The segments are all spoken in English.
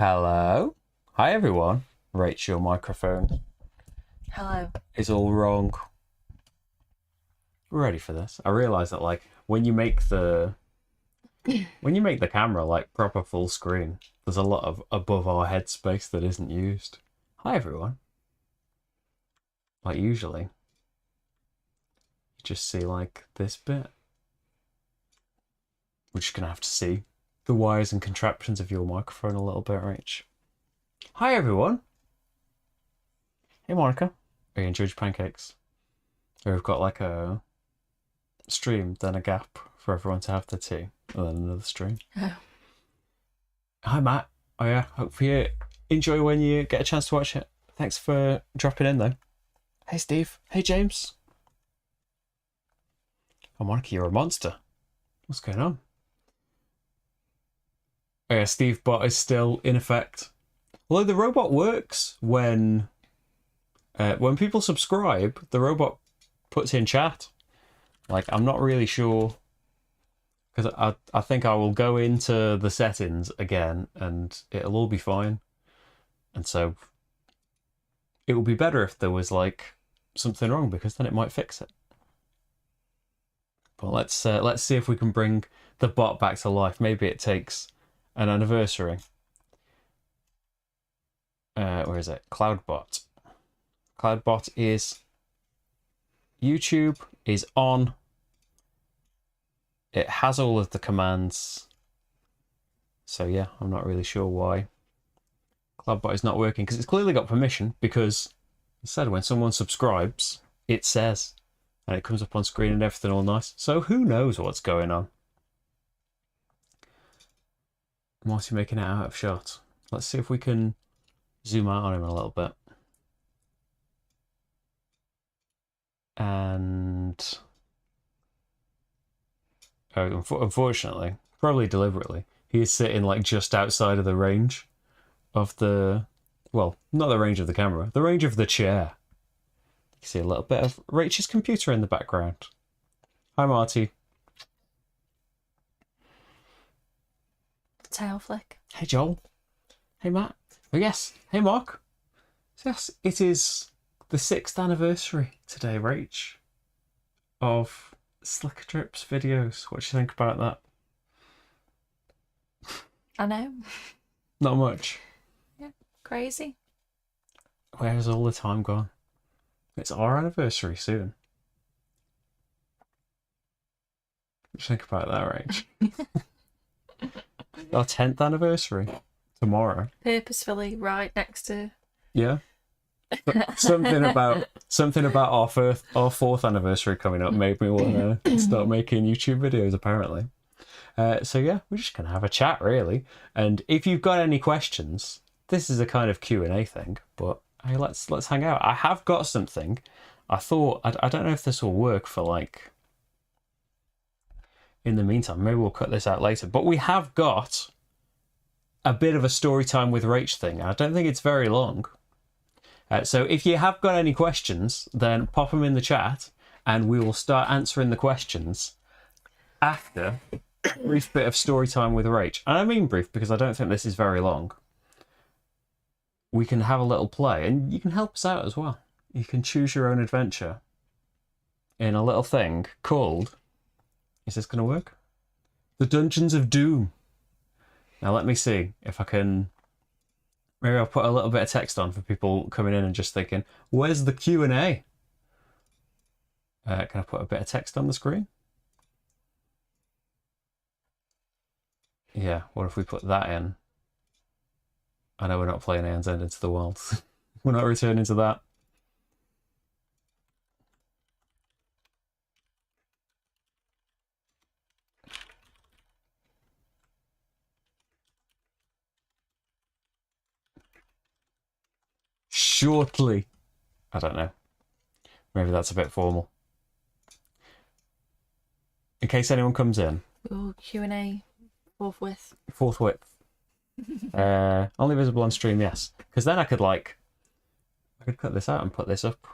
Hello. Hi everyone. Rach, your microphone Hello. is all wrong. We're ready for this. I realise that when you make the camera proper full screen, there's a lot of above our head space that isn't used. Hi everyone. Like usually, you just see this bit. We're just gonna have to see the wires and contraptions of your microphone a little bit, Rach. Hi everyone. Hey Monica. Are you enjoying your pancakes? We've got a stream, then a gap for everyone to have their tea, and then another stream. Oh. Hi Matt. Oh yeah, hope you enjoy when you get a chance to watch it. Thanks for dropping in though. Hey Steve. Hey James. Oh Monica, you're a monster. What's going on? Oh yeah, Steve bot is still in effect. Although the robot works when people subscribe, the robot puts in chat. I'm not really sure, because I think I will go into the settings again and it'll all be fine. And so it would be better if there was something wrong, because then it might fix it. But let's see if we can bring the bot back to life. Maybe it takes an anniversary. Where is it? Cloudbot. Cloudbot is YouTube is on. It has all of the commands. So yeah, I'm not really sure why Cloudbot is not working, because it's clearly got permission, because it said when someone subscribes, it says, and it comes up on screen and everything all nice. So who knows what's going on? Marty making it out of shot. Let's see if we can zoom out on him a little bit. And unfortunately, probably deliberately, he is sitting just outside of the range of the, well, not the range of the camera, the range of the chair. You can see a little bit of Rach's computer in the background. Hi Marty. Tail flick. Hey Joel. Hey Matt. Oh yes. Hey Mark. So yes, it is the 6th anniversary today, Rach, of Slickerdrips videos. What do you think about that? I know. Not much. Yeah, crazy. Where's all the time gone? It's our anniversary soon. What do you think about that, Rach? Our 10th anniversary tomorrow. Purposefully right next to. Yeah. something about our 4th anniversary coming up made me want to start making YouTube videos, apparently. So yeah, we're just gonna have a chat really, and if you've got any questions, this is a kind of Q&A thing, but hey, let's hang out. I have got something. I thought I don't know if this will work for in the meantime, maybe we'll cut this out later, but we have got a bit of a story time with Rach thing. I don't think it's very long. So if you have got any questions, then pop them in the chat and we will start answering the questions after a brief bit of story time with Rach. And I mean brief because I don't think this is very long. We can have a little play and you can help us out as well. You can choose your own adventure in a little thing called, is this going to work? The Dungeons of Doom. Now let me see if I can. Maybe I'll put a little bit of text on for people coming in and just thinking, where's the Q&A? Can I put a bit of text on the screen? Yeah, what if we put that in? I know we're not playing Aeon's End into the World. We're not returning to that. Shortly. I don't know. Maybe that's a bit formal. In case anyone comes in. Ooh, Q&A forthwith. Forthwith. Only visible on stream, yes. Because then I could cut this out and put this up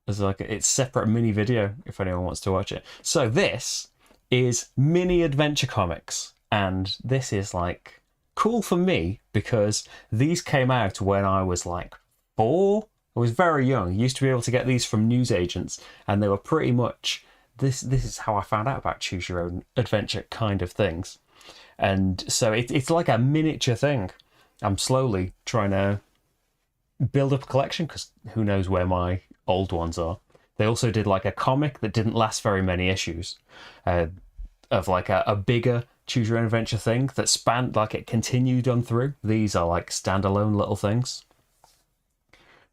as it's separate mini video if anyone wants to watch it. So this is mini adventure comics, and this is cool for me because these came out when I was like 4. I was very young. Used to be able to get these from newsagents, and they were pretty much this is how I found out about choose your own adventure kind of things. And so it's like a miniature thing. I'm slowly trying to build up a collection because who knows where my old ones are. They also did like a comic that didn't last very many issues, of like a bigger choose your own adventure thing that spanned, like it continued on through. These are like standalone little things.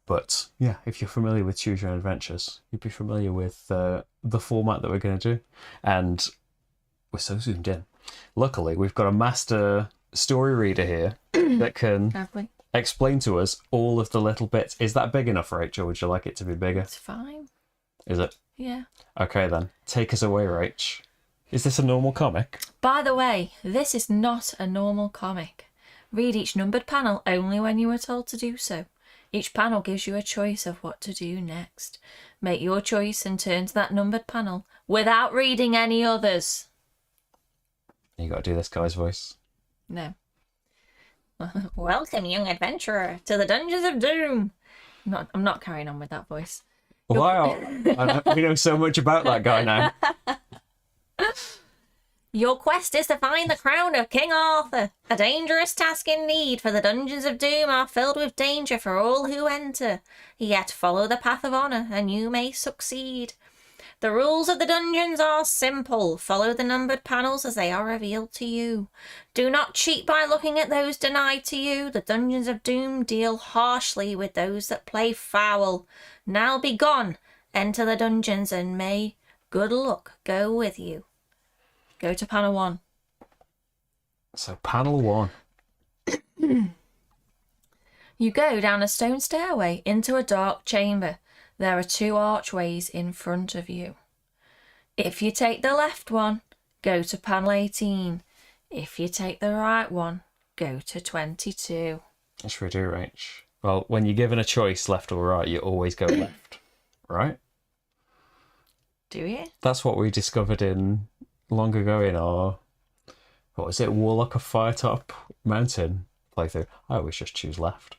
But yeah, if you're familiar with choose your own adventures, you'd be familiar with the format that we're going to do. And we're so zoomed in. Luckily, we've got a master story reader here that can explain to us all of the little bits. Is that big enough, Rachel? Would you like it to be bigger? It's fine. Is it? Yeah. Okay then, take us away, Rach. Is this a normal comic? By the way, this is not a normal comic. Read each numbered panel only when you are told to do so. Each panel gives you a choice of what to do next. Make your choice and turn to that numbered panel without reading any others. You got to do this guy's voice. No. Welcome, young adventurer, to the Dungeons of Doom. I'm not carrying on with that voice. Wow, we know so much about that guy now. Your quest is to find the crown of King Arthur. A dangerous task indeed, for the Dungeons of Doom are filled with danger for all who enter. Yet follow the path of honour, and you may succeed. The rules of the dungeons are simple. Follow the numbered panels as they are revealed to you. Do not cheat by looking at those denied to you. The Dungeons of Doom deal harshly with those that play foul. Now be gone. Enter the dungeons, and may good luck go with you. Go to panel 1. So panel 1. You go down a stone stairway into a dark chamber. There are 2 archways in front of you. If you take the left one, go to panel 18. If you take the right one, go to 22. What should we do, Rach? Well, when you're given a choice, left or right, you always go left, right? Do you? That's what we discovered in long ago in our, what was it, Warlock of Firetop Mountain playthrough. I always just choose left.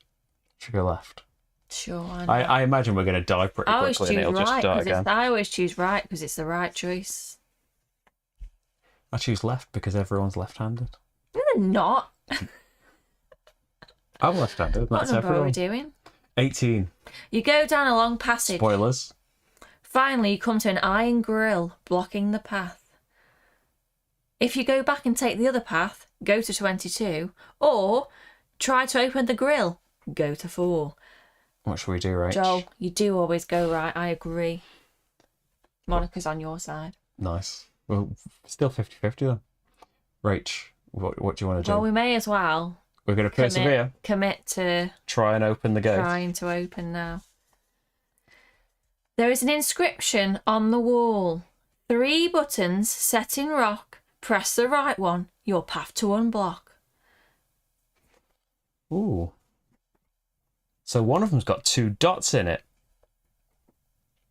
Should go left. Sure. I imagine we're going to die pretty quickly and it'll just die again. I always choose right because it's the right choice. I choose left because everyone's left-handed. No, they're not. I'm left-handed. What That's number everyone. are we doing? 18. You go down a long passage. Spoilers. Finally, you come to an iron grill blocking the path. If you go back and take the other path, go to 22, or try to open the grill, go to 4. What should we do, Rach? Joel, you do always go right, I agree. Monica's on your side. Nice. Well, still 50-50 then. Rach, what do you want to do? Well, we may as well We're going to persevere. Commit to Try and open the gate. trying to open now. There is an inscription on the wall. 3 buttons set in rock. Press the right one. Your path to unblock. Ooh. So one of them's got 2 dots in it.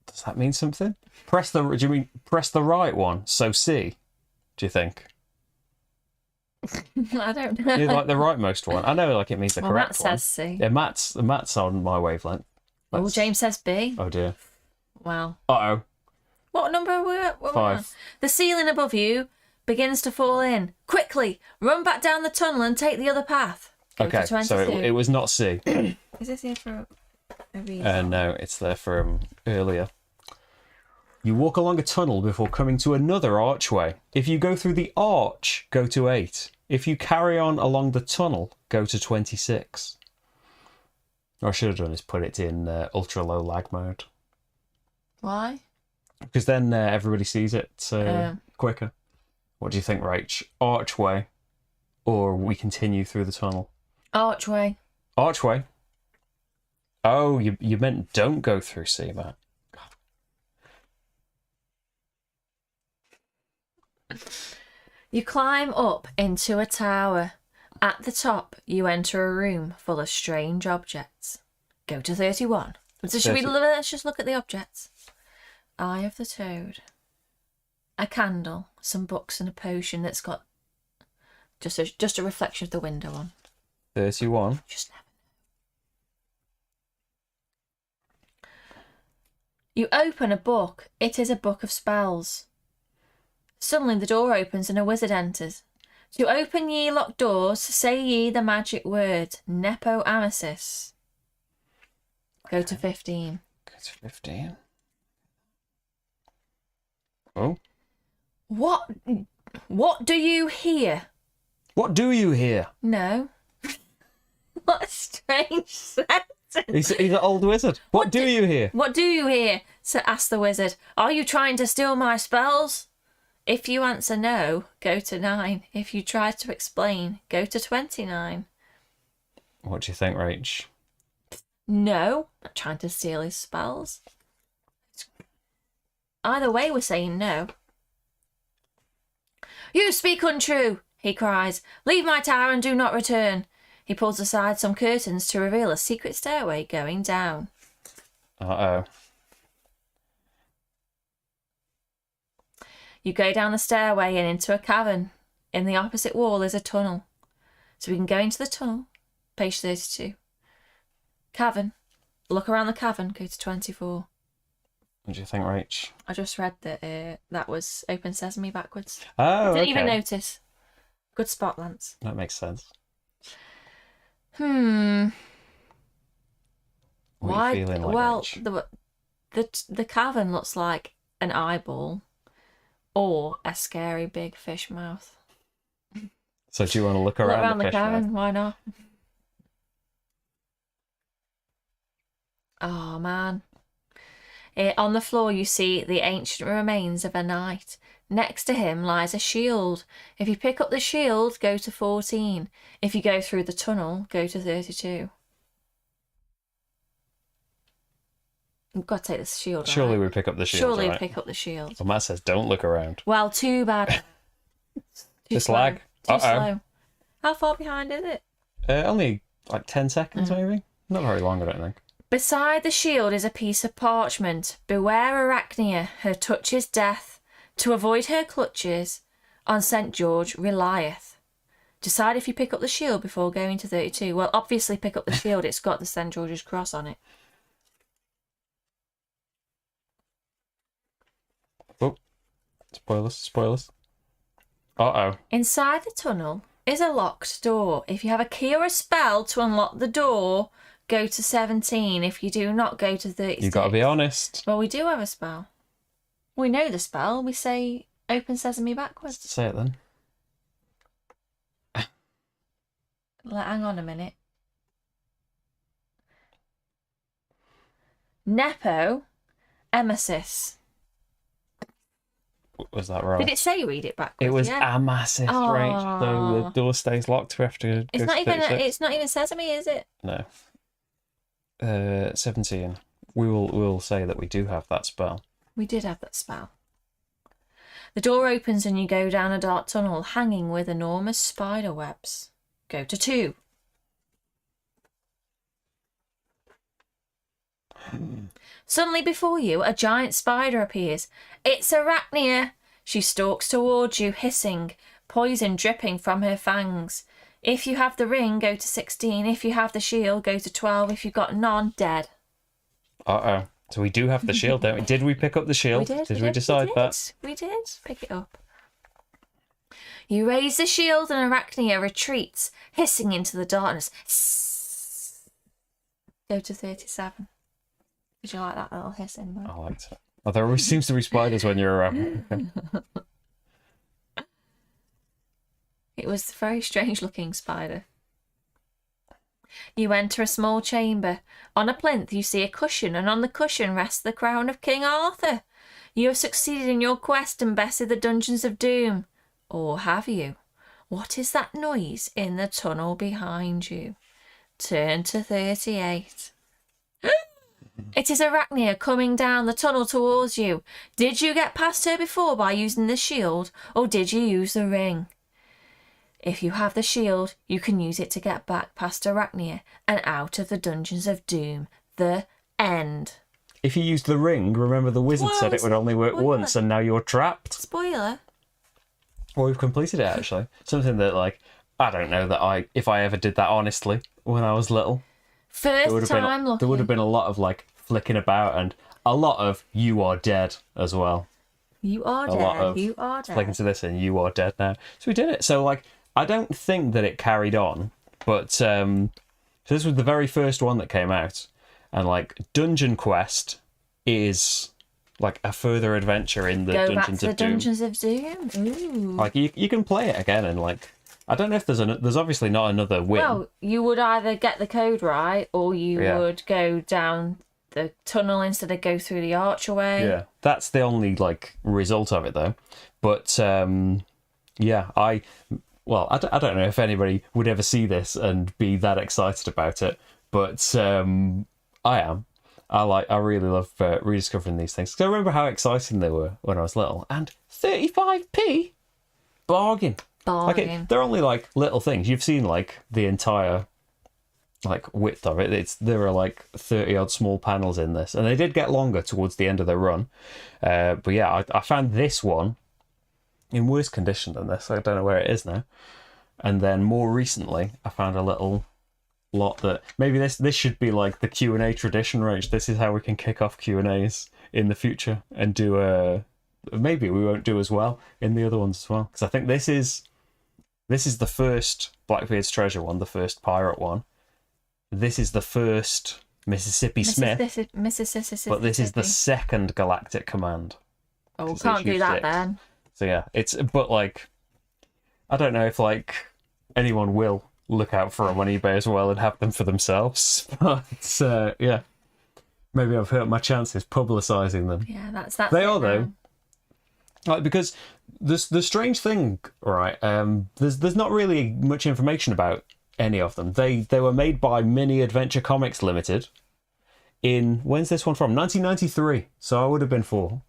Does that mean something? Do you mean press the right one? So C, do you think? I don't know. You like the rightmost one? I know, like it means the correct Matt one. says C. Yeah, Matt's on my wavelength. Oh, James says B. Oh dear. Wow. Uh-oh. What number are we at? 5. The ceiling above you begins to fall in. Quickly, run back down the tunnel and take the other path. Go Okay, to 22. so it was not C. Is this here for a reason? No, it's there from earlier. You walk along a tunnel before coming to another archway. If you go through the arch, go to 8. If you carry on along the tunnel, go to 26. What I should have done is put it in ultra low lag mode. Why? Because then everybody sees it quicker. What do you think, Rach? Archway, or we continue through the tunnel? Archway. Archway. Oh, you meant don't go through C, Matt. You climb up into a tower. At the top, you enter a room full of strange objects. Go to 31. So let's just look at the objects. Eye of the Toad. A candle, some books and a potion that's got Just a reflection of the window on. 31. Just never know. You open a book. It is a book of spells. Suddenly the door opens and a wizard enters. To open ye locked doors, say ye the magic word, Nepo Amesis. Go to 15. Go to 15. Oh. What do you hear? What do you hear? No. What a strange sentence. He's an old wizard. What do you hear? What do you hear? Asked the wizard. Are you trying to steal my spells? If you answer no, go to 9. If you try to explain, go to 29. What do you think, Rach? No, not trying to steal his spells. Either way, we're saying no. You speak untrue, he cries. Leave my tower and do not return. He pulls aside some curtains to reveal a secret stairway going down. Uh-oh. You go down the stairway and into a cavern. In the opposite wall is a tunnel. So we can go into the tunnel. Page 32. Cavern. Look around the cavern. Go to 24. What do you think, Rach? I just read that that was Open Sesame backwards. Oh, Didn't even notice. Good spot, Lance. That makes sense. What are you feeling like, well, Rach? the cavern looks like an eyeball or a scary big fish mouth. So do you want to look around the fish cavern? mouth? Why not? Oh man. On the floor you see the ancient remains of a knight. Next to him lies a shield. If you pick up the shield, go to 14. If you go through the tunnel, go to 32. We've got to take this shield. Surely right? we pick up the shield. Surely right? pick up the shield. Well, Matt says don't look around. Well, too bad. Just lag. Too slow. How far behind is it? Only like 10 seconds, maybe. Not very long, I don't think. Beside the shield is a piece of parchment. Beware Arachnia, her touch is death. To avoid her clutches, on St. George relieth. Decide if you pick up the shield before going to 32. Well, obviously pick up the shield. It's got the St. George's cross on it. Oh, spoilers. Uh-oh. Inside the tunnel is a locked door. If you have a key or a spell to unlock the door, go to 17. If you do not, go to 36. You got to be honest. Well, we do have a spell. We know the spell. We say Open Sesame backwards. Say it then. Hang on a minute. Nepo Emesis. Was that right? Did it say read it backwards? It was yeah. Amasis, right? So the door stays locked. We have to go It's to not even. 36. It's not even Sesame, is it? No. 17. We'll say that we do have that spell. We did have that spell. The door opens and you go down a dark tunnel hanging with enormous spider webs. Go to 2. Suddenly before you, a giant spider appears. It's Arachnia. She stalks towards you, hissing, poison dripping from her fangs. If you have the ring, go to 16. If you have the shield, go to 12. If you've got none, dead. Uh-oh. So we do have the shield, don't we? Did we pick up the shield? Did we decide that? We did. Pick it up. You raise the shield and Arachnia retreats, hissing into the darkness. Go to 37. Did you like that little hissing? I liked it. Oh, there always seems to be spiders when you're around. It was a very strange looking spider. You enter a small chamber. On a plinth you see a cushion, and on the cushion rests the crown of King Arthur. You have succeeded in your quest and bested the dungeons of doom. Or have you? What is that noise in the tunnel behind you? Turn to 38. It is Arachnia coming down the tunnel towards you. Did you get past her before by using the shield, or did you use the ring? If you have the shield, you can use it to get back past Arachnia and out of the dungeons of doom. The end. If you use the ring, remember the wizard said it would only work once, and now you're trapped. Spoiler. Well, we've completed it actually. Something that like I don't know that if I ever did that honestly when I was little. First time There would have been a lot of like flicking about and a lot of "you are dead" as well. You are A lot dead. of You are flicking dead. to this and "you are dead" now. So we did it. So like I don't think that it carried on, but so this was the very first one that came out, and like Dungeon Quest is like a further adventure in the Go back Dungeons to the of Doom. Dungeons of Doom. Ooh. Like you can play it again and like I don't know if there's obviously not another win. Well, you would either get the code right or you Yeah. would go down the tunnel instead of go through the archway. Yeah, that's the only like result of it though. But yeah, I don't know if anybody would ever see this and be that excited about it, but I am. I really love rediscovering these things. 'Cause I remember how exciting they were when I was little, and 35p bargain. Bargain. They're only like little things. You've seen like the entire like width of it. There are like 30 odd small panels in this, and they did get longer towards the end of their run. But yeah, I found this one in worse condition than this. I don't know where it is now. And then more recently, I found a little lot that maybe this should be like the Q&A tradition, Rach. This is how we can kick off Q&As in the future and do maybe we won't do as well in the other ones as well, because I think this is the first Blackbeard's Treasure one, the first pirate one. This is the first Mississippi Smith, Mississippi. but this is the second Galactic Command. Oh, can't do that 6. then. So yeah, but like I don't know if like anyone will look out for them on eBay as well and have them for themselves. But yeah, maybe I've hurt my chances publicising them. Yeah, that's They are though. Like, because the strange thing, right? There's not really much information about any of them. They were made by Mini Adventure Comics Limited. When's this one from? 1993. So I would have been 4,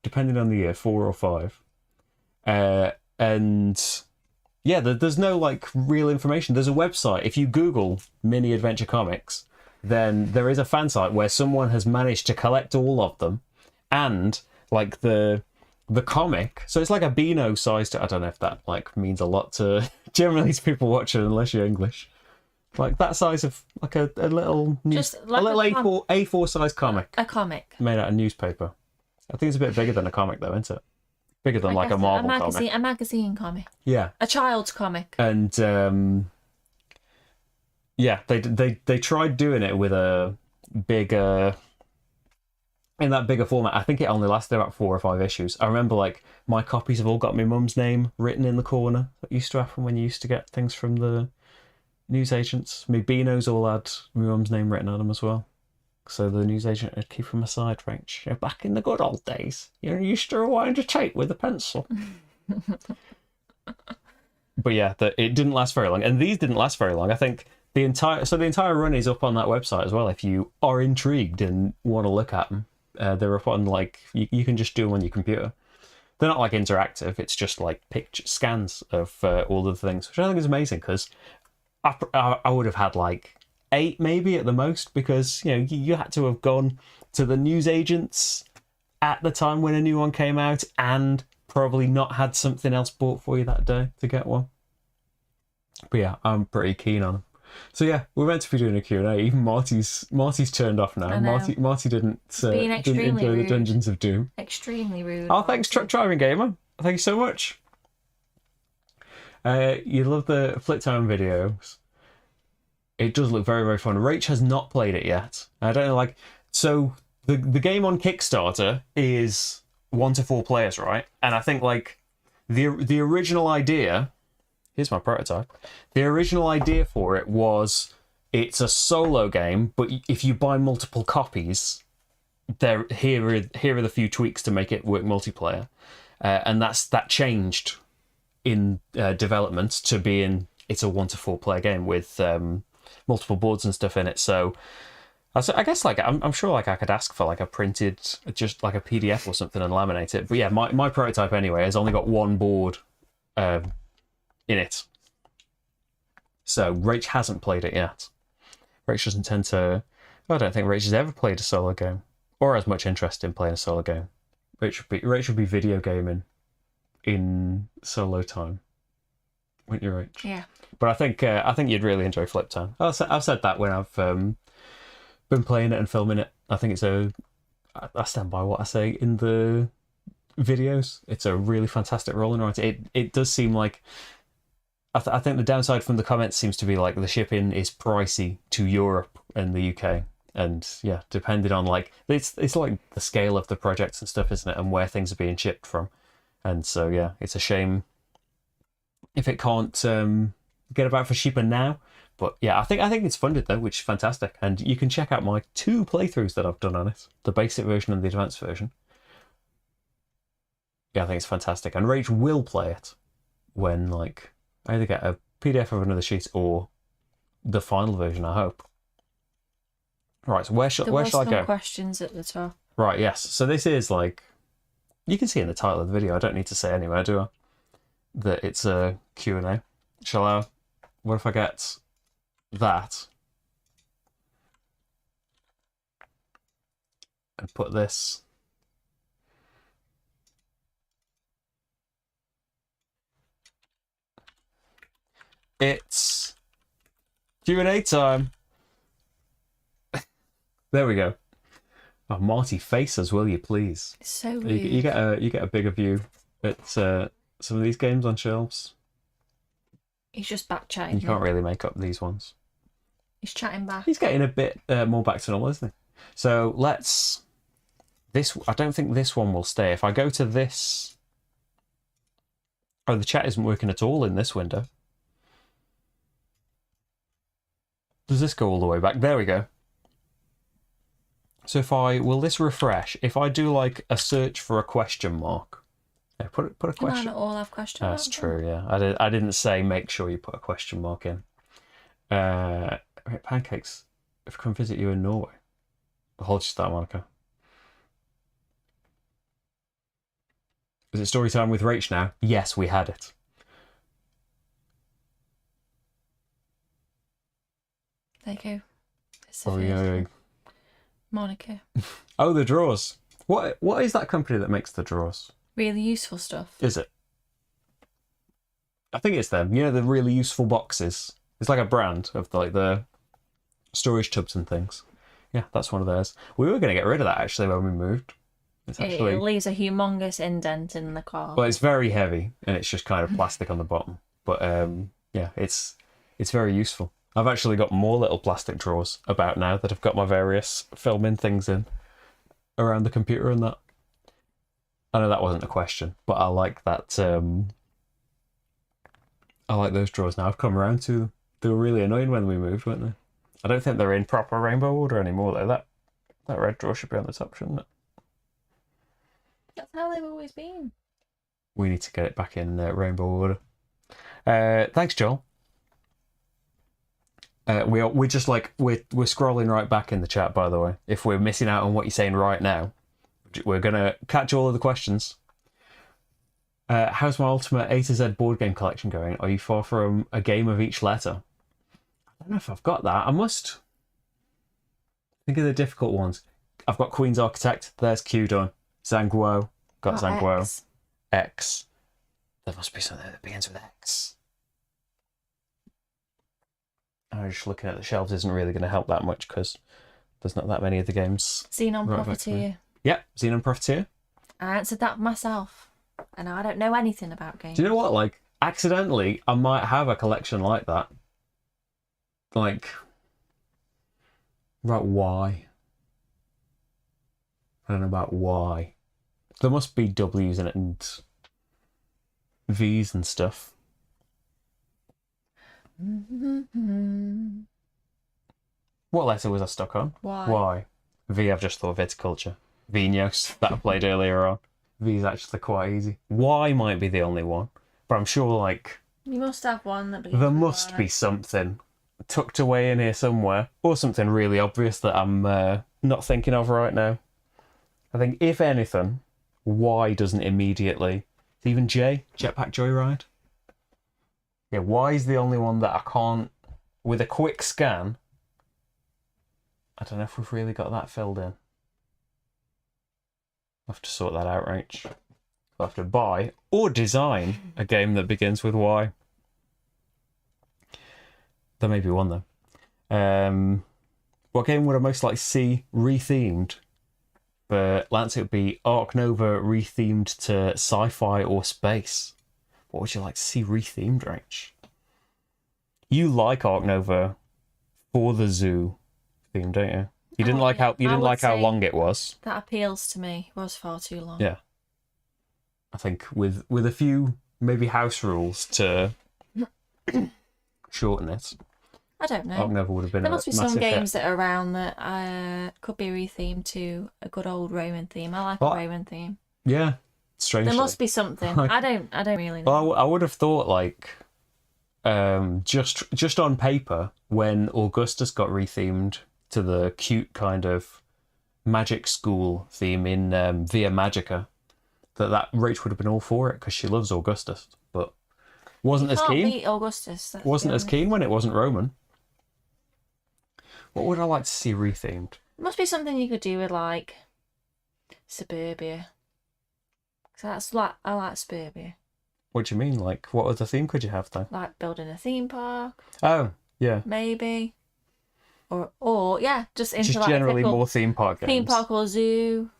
depending on the year, 4 or 5. And yeah, there's no like real information. There's a website. If you Google Mini Adventure Comics, then there is a fan site where someone has managed to collect all of them, and like the comic. So it's like a Beano sized. I don't know if that like means a lot to generally to people watching unless you're English. Like that size of like a little Just like a little a A4 size comic A comic. made out of newspaper. I think it's a bit bigger than a comic though, isn't it? Bigger than like a Marvel comic. A magazine comic. Yeah. A child's comic. And yeah, they tried doing it with a bigger in that bigger format. I think it only lasted about 4 or 5 issues. I remember like my copies have all got my mum's name written in the corner. That used to happen when you used to get things from the newsagents. My Beanos all had my mum's name written on them as well. So the newsagent would keep them aside, Rach. Back in the good old days, you used to rewind a tape with a pencil. But yeah, it didn't last very long, and these didn't last very long. I think the entire run is up on that website as well. If you are intrigued and want to look at them, they're up on like you can just do them on your computer. They're not like interactive; it's just like picture scans of all of the things, which I think is amazing because I would have had like 8 maybe at the most, because you had to have gone to the newsagents at the time when a new one came out and probably not had something else bought for you that day to get one. But yeah, I'm pretty keen on them. So yeah, we're meant to be doing a Q&A. Even Marty's turned off now. Marty didn't enjoy rude. the Dungeons of Doom. Extremely rude. Oh, thanks, Truck Driving Gamer. Thank you so much. You love the Flip Time videos. It does look very, very fun. Rach has not played it yet. I don't know, like, so the game on Kickstarter is 1 to 4 players, right? And I think like the original idea, here's my prototype. The original idea for it was it's a solo game, but if you buy multiple copies, here are the few tweaks to make it work multiplayer, and that changed in development to being it's a 1 to 4 player game with multiple boards and stuff in it. So I guess like I'm sure like I could ask for like a printed, just like a PDF or something and laminate it. But yeah, my prototype anyway has only got 1 board in it. So Rach hasn't played it yet. Rach doesn't tend to. I don't think Rach has ever played a solo game or has much interest in playing a solo game. Rach would be video gaming in solo time. Wouldn't you, Rach? Yeah. But I think you'd really enjoy Flip Town. I've said that when I've been playing it and filming it. I think I stand by what I say in the videos. It's a really fantastic rolling ride. It does seem like I think the downside from the comments seems to be like the shipping is pricey to Europe and the UK, and yeah, depending on like it's like the scale of the projects and stuff, isn't it, and where things are being shipped from, and so yeah, it's a shame if it can't get about for cheaper now. But yeah, I think it's funded though, which is fantastic, and you can check out my 2 playthroughs that I've done on it, the basic version and the advanced version. Yeah, I think it's fantastic, and Rach will play it when like I either get a PDF of another sheet or the final version, I hope. Right, so where shall I go? Questions at the top. Right, yes. So this is like, you can see in the title of the video, I don't need to say anywhere, do I? That it's a Q&A. What if I get that? And put this. It's Q&A time. There we go. Oh, Marty, face us, will you please? It's so weird. You get a bigger view at some of these games on shelves. He's just back chatting. You can't really make up these ones. He's chatting back. He's getting a bit more back to normal, isn't he? So I don't think this one will stay. If I go to this... Oh, the chat isn't working at all in this window. Does this go all the way back? There we go. So will this refresh? If I do like a search for a question mark, yeah, put a question. Can I not all have question marks? That's true. Yeah, I didn't say make sure you put a question mark in. Pancakes have come visit you in Norway. Hold just that, Monica. Is it story time with Rach now? Yes, we had it. There you go. It's Monica. Oh, the drawers. What is that company that makes the drawers? Really useful stuff. Is it? I think it's them. You know, the really useful boxes. It's like a brand of like the storage tubs and things. Yeah, that's one of theirs. We were going to get rid of that actually when we moved. It leaves a humongous indent in the car. Well, it's very heavy and it's just kind of plastic on the bottom. But yeah, it's very useful. I've actually got more little plastic drawers about now that I've got my various filming things in around the computer and that. I know that wasn't a question, but I like that. I like those drawers now. I've come around to them. They were really annoying when we moved, weren't they? I don't think they're in proper rainbow order anymore though. That red drawer should be on the top, shouldn't it? That's how they've always been. We need to get it back in rainbow order. Thanks, Joel. We're just like we're scrolling right back in the chat, by the way. If we're missing out on what you're saying right now, we're gonna catch all of the questions. How's my ultimate A to Z board game collection going? Are you far from a game of each letter? I don't know if I've got that. I must think of the difficult ones. I've got Queen's Architect. There's Q done. Zangwo. Got Zangwo. X. There must be something that begins with X. Just looking at the shelves isn't really going to help that much because there's not that many of the games. Xenon Profiteer. Yep, Xenon Profiteer. I answered that myself, and I don't know anything about games. Do you know what? Like, accidentally, I might have a collection like that. Like, right, why? I don't know about why. There must be W's in it and V's and stuff. What letter was I stuck on? Why? V, I've just thought viticulture. Vinos, that I played earlier on. V is actually quite easy. Y might be the only one, but I'm sure like you must have one that there must be something tucked away in here somewhere, or something really obvious that I'm not thinking of right now. I think if anything, Y doesn't immediately. Even J, Jetpack Joyride. Yeah, Y is the only one that I can't, with a quick scan, I don't know if we've really got that filled in. I'll have to sort that out, Rach. I'll have to buy or design a game that begins with Y. There may be one though. What game would I most like to see rethemed? For Lance, it would be Ark Nova rethemed to sci-fi or space. What would you like to see rethemed, Rach? You like Ark Nova for the zoo theme, don't you? You didn't like how long it was. That appeals to me. It was far too long. Yeah. I think with a few maybe house rules to shorten it. I don't know. Ark Nova would have been There must be some massive hit. games that are around that could be rethemed to a good old Roman theme. I like a Roman theme. Yeah, strangely. There must be something. I don't really know. Well, I would have thought like just on paper when Augustus got rethemed to the cute kind of magic school theme in Via Magica, that Rach would have been all for it because she loves Augustus, but wasn't as keen. Beat Augustus. Wasn't as keen when it wasn't Roman. What would I like to see rethemed? It must be something you could do with like Suburbia. Because I like Suburbia. What do you mean? Like, what other theme could you have then? Like building a theme park. Oh, yeah. Maybe. Or yeah, just into Just like generally more theme park games. Theme park or zoo.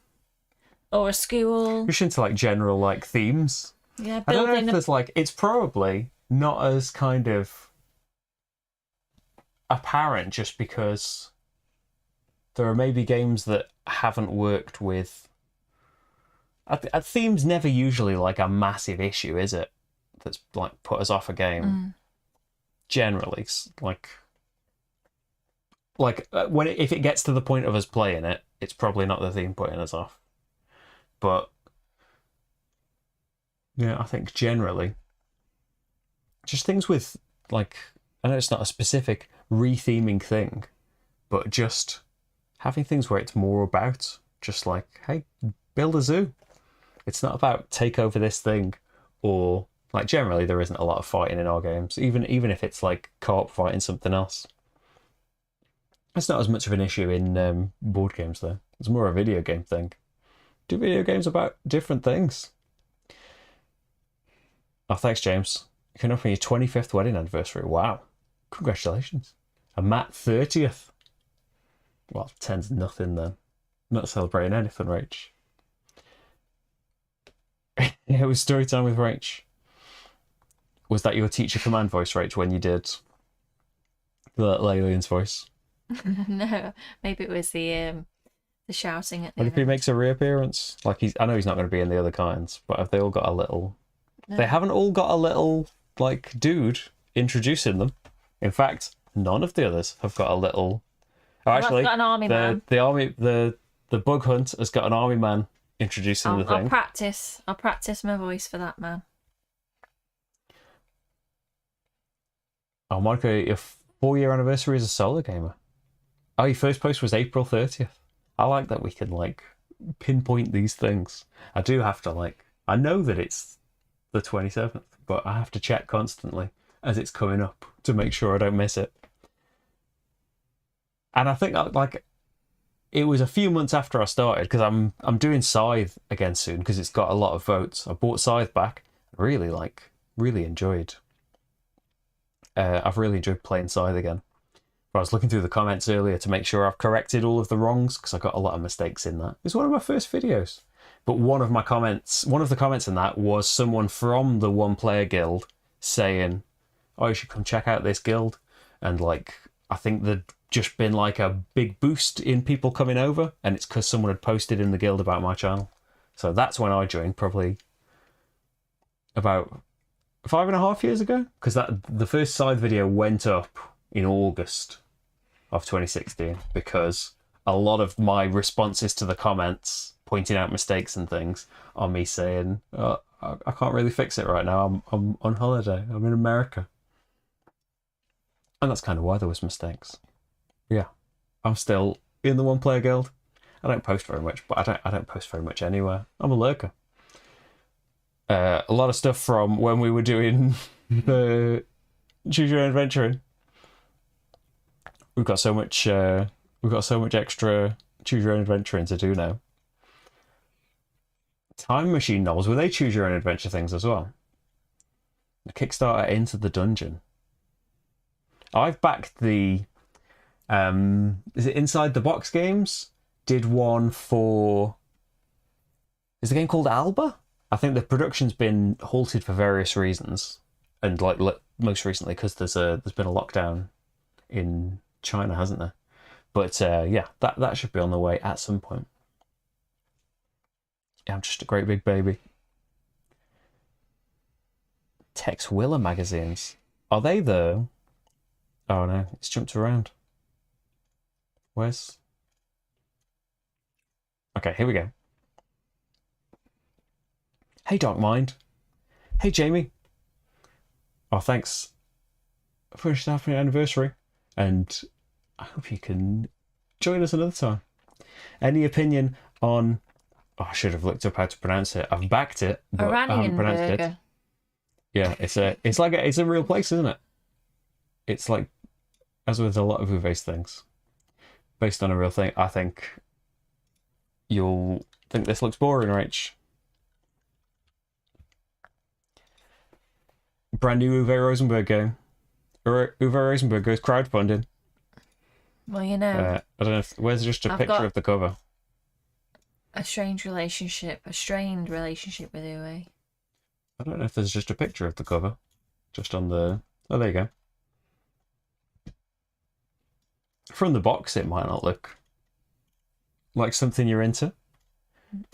Or a school. Just into like general like themes. Yeah, I don't know if there's like, it's probably not as kind of apparent just because there are maybe games that haven't worked with. A theme's never usually like a massive issue, is it? That's like put us off a game. Generally, like if it gets to the point of us playing it, it's probably not the theme putting us off. But yeah, I think generally, just things with like, I know it's not a specific retheming thing, but just having things where it's more about just like, hey, build a zoo. It's not about take over this thing, or like generally there isn't a lot of fighting in our games, even if it's like co-op fighting something else. It's not as much of an issue in board games though. It's more a video game thing. Do video games about different things? Oh, thanks, James. You can offer your 25th wedding anniversary. Wow. Congratulations. A Matt 30th. Well, 10's nothing then. Not celebrating anything, Rach. It was story time with Rach. Was that your teacher command voice, Rach, when you did the alien's voice? No, maybe it was the shouting at the What if he makes a reappearance? Like I know he's not going to be in the other kinds, but have they all got a little? No. They haven't all got a little like dude introducing them. In fact, none of the others have got a little. Oh, actually, got an army man. The bug hunt has got an army man introducing the thing. I'll practice my voice for that man. Oh, Monica, your 4-year anniversary as a solo gamer. Oh, your first post was April 30th. I like that we can like pinpoint these things. I do have to like, I know that it's the 27th, but I have to check constantly as it's coming up to make sure I don't miss it. And I think like it was a few months after I started, because I'm doing Scythe again soon because it's got a lot of votes. I bought Scythe back. Really enjoyed. I've really enjoyed playing Scythe again. I was looking through the comments earlier to make sure I've corrected all of the wrongs because I got a lot of mistakes in that. It's one of my first videos. But one of the comments in that was someone from the One Player Guild saying, oh, you should come check out this guild. And like, I think there'd just been like a big boost in people coming over, and it's because someone had posted in the guild about my channel. So that's when I joined, probably about 5.5 years ago, because the first Scythe video went up in August of 2016 because a lot of my responses to the comments pointing out mistakes and things are me saying, oh, I can't really fix it right now. I'm on holiday. I'm in America. And that's kind of why there was mistakes. Yeah, I'm still in the One Player Guild. I don't post very much, but I don't post very much anywhere. I'm a lurker. A lot of stuff from when we were doing the Choose Your Own Adventuring. We've got so much extra Choose Your Own Adventuring to do now. Time machine novels, were they choose your own adventure things as well? The Kickstarter Into the Dungeon. I've backed the is it Inside the Box Games? Did one for, is the game called Alba? I think the production's been halted for various reasons, and like most recently because there's been a lockdown in China, hasn't there? But yeah, that should be on the way at some point. Yeah, I'm just a great big baby. Tex Willer magazines. Are they the... Oh no, it's jumped around. Where's... Okay, here we go. Hey, Dark Mind. Hey, Jamie. Oh, thanks for a happy anniversary. And I hope you can join us another time. Any opinion on... Oh, I should have looked up how to pronounce it. I've backed it, but I haven't pronounced it. Yeah, it's a real place, isn't it? It's like, as with a lot of Uwe's things, based on a real thing. I think you'll think this looks boring, Rach. Brand new Uwe Rosenberg game. Uwe Rosenberg goes crowdfunding. Well, you know, I don't know if where's just a picture of the cover. A strained relationship with Uwe. I don't know if there's just a picture of the cover, just on the. Oh, there you go. From the box, it might not look like something you're into.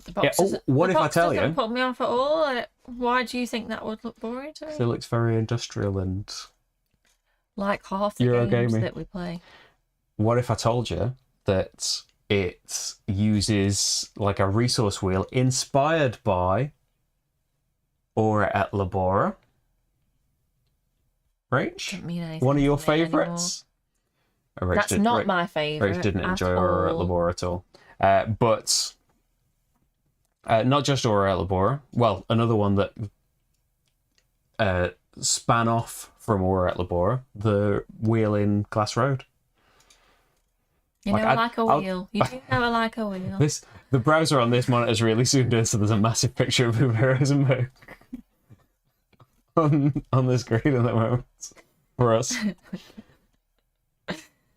The box what if I tell you? Put me on for all. Why do you think that would look boring to me? It looks very industrial and like half the games that we play. What if I told you that it uses like a resource wheel inspired by Ora et Labora? Rach? One of your favourites? That's not my favourite. Rach didn't enjoy Ora et Labora at all. But not just Ora et Labora. Well, another one that span off from Ora et Labora, the wheel in Glass Road. You know, I like a wheel. You do know I like a wheel. The browser on this monitor is really zoomed in, so there's a massive picture of Uwe Rosenberg on the screen at the moment for us.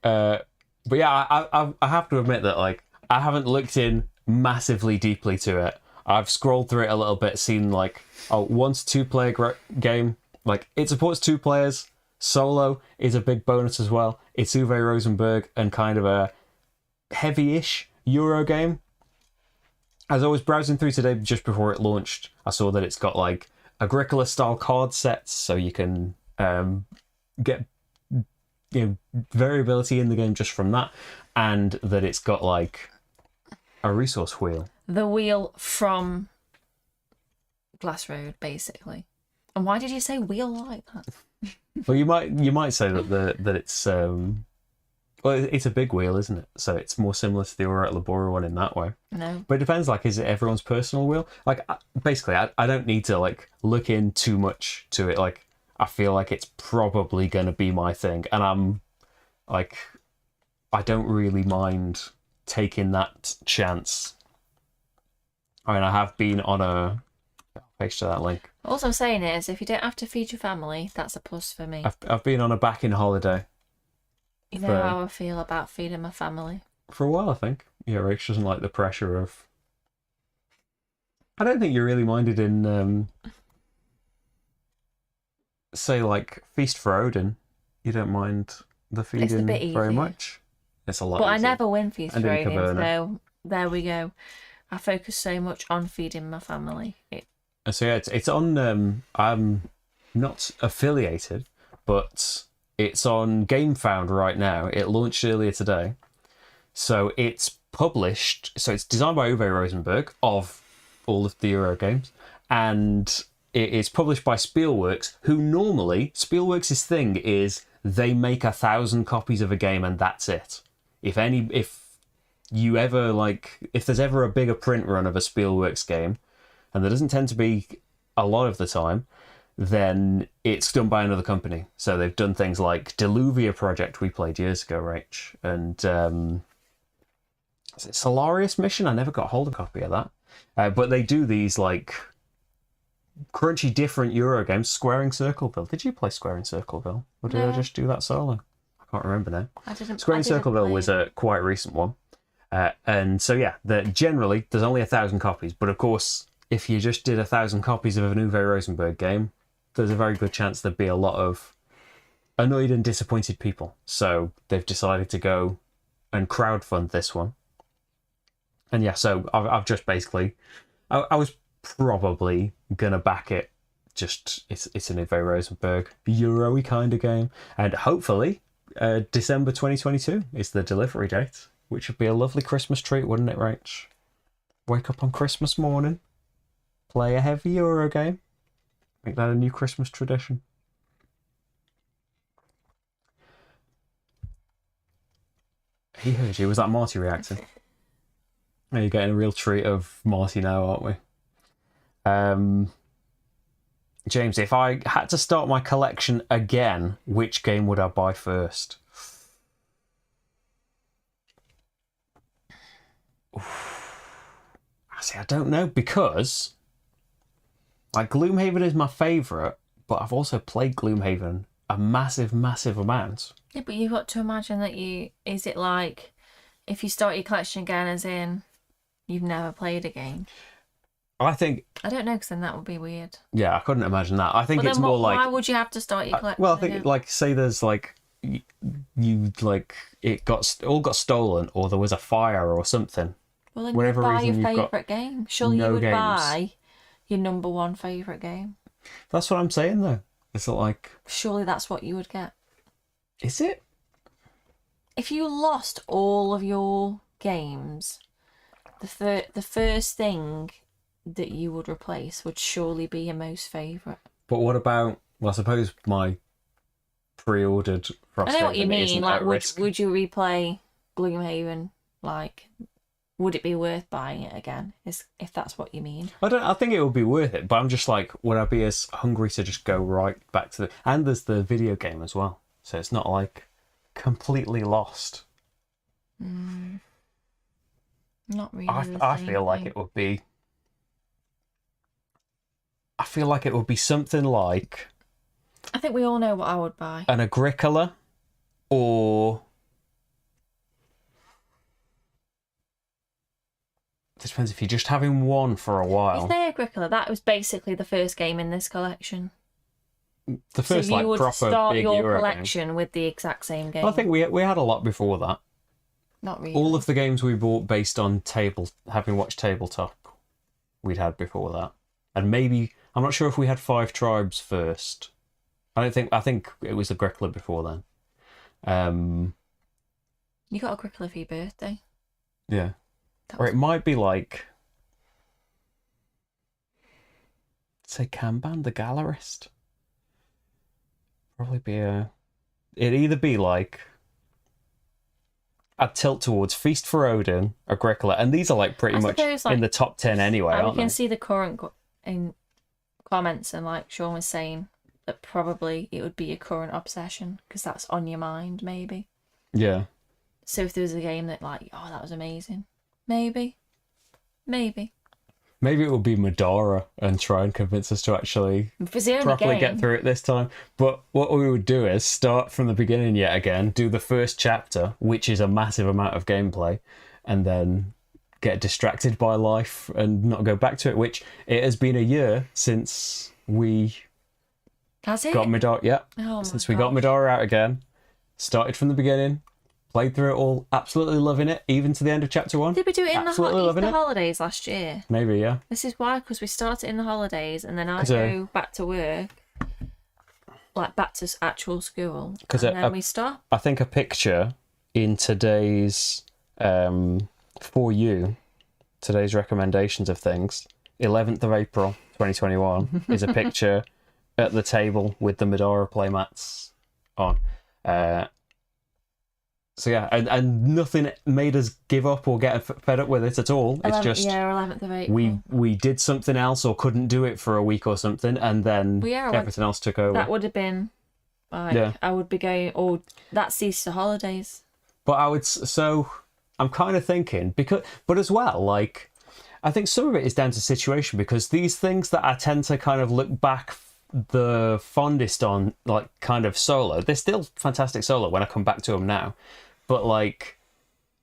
But yeah, I have to admit that like I haven't looked in massively deeply to it. I've scrolled through it a little bit, seen like 1 to 2 player game. Like it supports 2 players. Solo is a big bonus as well. It's Uwe Rosenberg and kind of a heavy-ish Euro game. As I was browsing through today just before it launched, I saw that it's got like Agricola-style card sets, so you can get variability in the game just from that, and that it's got like a resource wheel. The wheel from Glass Road, basically. And why did you say wheel like that? Well, you might say that it's it's a big wheel, isn't it? So it's more similar to the Ora et Labora one in that way. No, but it depends. Like, is it everyone's personal wheel? Like, basically, I don't need to like look in too much to it. Like, I feel like it's probably going to be my thing, and I'm like, I don't really mind taking that chance. I mean, I have been on a page to that link. All I'm saying is, if you don't have to feed your family, that's a plus for me. I've been on a back-in holiday. You know how I feel about feeding my family. For a while, I think. Yeah, Rach doesn't like the pressure of... I don't think you really minded in, say, like, Feast for Odin. You don't mind the feeding very much. It's a lot But easier. I never win Feast for Odin, so there we go. I focus so much on feeding my family. So yeah, it's on. I'm not affiliated, but it's on GameFound right now. It launched earlier today, so it's published. So it's designed by Uwe Rosenberg of all of the Euro games, and it is published by Spielworks, who normally Spielworks' thing is they make 1,000 copies of a game and that's it. If you ever if there's ever a bigger print run of a Spielworks game, and there doesn't tend to be a lot of the time, then it's done by another company. So they've done things like Deluvia Project we played years ago, Rach, and is it Solarius Mission? I never got hold of a copy of that. But they do these like crunchy different Euro games. Squaring Circleville. Did you play Squaring Circleville, or did I No. just do that solo? I can't remember now. I Squaring didn't Circleville play was it. a quite recent one, and so yeah, generally there's only 1,000 copies. But of course, if you just did 1,000 copies of a Uwe Rosenberg game, there's a very good chance there'd be a lot of annoyed and disappointed people. So they've decided to go and crowdfund this one. And yeah, so I've just basically, I was probably gonna back it. Just it's an Uwe Rosenberg Euro-y kind of game, and hopefully December 2022 is the delivery date, which would be a lovely Christmas treat, wouldn't it, Rach? Wake up on Christmas morning, play a heavy Euro game, make that a new Christmas tradition. He heard you. Was that Marty reacting? Oh, you're getting a real treat of Marty now, aren't we? James, if I had to start my collection again, which game would I buy first? See, I don't know, because like Gloomhaven is my favourite, but I've also played Gloomhaven a massive amount. Yeah, but you've got to imagine that is it like if you start your collection again, as in you've never played a game? I think, I don't know, because then that would be weird. yeah, I couldn't imagine that. I think But it's then more like, why would you have to start your collection? well, I think again? like say there's like you like it all got stolen, or there was a fire or something. Well, then whatever you buy reason your you've got favourite game. Surely no you would games. buy your number one favourite game. That's what I'm saying though. It's not like, Surely that's what you would get. is it? If you lost all of your games, the first thing that you would replace would surely be your most favourite. But what about? Well, I suppose my pre-ordered Frosthaven I know what you mean. isn't Like, at risk. would you replay Gloomhaven? Like, would it be worth buying it again? If that's what you mean. I think it would be worth it, but I'm just like, would I be as hungry to just go right back to the? And there's the video game as well, so it's not like completely lost. Not really. I feel like it would be. I feel like it would be something like I think we all know what I would buy. an Agricola, or it depends if you're just having one for a while. If they Agricola, that was basically the first game in this collection. The first so you like would proper start big your Euro collection with the exact same game. game. I think we had a lot before that. Not really. All of the games we bought based on having watched tabletop, we'd had before that, and maybe I'm not sure if we had Five Tribes first. I think it was Agricola before then. You got Agricola for your birthday. Yeah, That or was- it might be like, say, Kanban, the Gallerist. Probably be it'd either be like, I'd tilt towards Feast for Odin, Agricola, and these are like pretty I much suppose, like, in the top 10 anyway, we aren't can they? see the current in comments, and like Sean was saying, that probably it would be your current obsession because that's on your mind, maybe. Yeah. So if there was a game that like, oh, that was amazing, maybe. Maybe it would be Medora and try and convince us to actually If it's the only properly game, get through it this time. But what we would do is start from the beginning yet again, do the first chapter, which is a massive amount of gameplay, and then get distracted by life and not go back to it, which it has been a year since we Has it? got Medora. Yeah, Oh my since we got gosh. Medora out again. Started from the beginning, played through it all, absolutely loving it, even to the end of chapter 1. Did we do it in the Absolutely loving Easter it. holidays last year? Maybe, yeah. This is why, because we started in the holidays and then I 'Cause, go back to work, like back to actual school, 'Cause, and then we stop. I think a picture in today's for you, today's recommendations of things, 11th of April 2021 is a picture at the table with the Medora playmats on. So yeah, and nothing made us give up or get fed up with it at all. It's 11th, just 11th of April. we did something else or couldn't do it for a week or something, and then Well, yeah, like, everything else took over. That would have been like, Yeah. I would be going, oh, that's Easter holidays. But I'm kind of thinking, but as well, like, I think some of it is down to situation, because these things that I tend to kind of look back the fondest on, like kind of solo, they're still fantastic solo when I come back to them now. But like,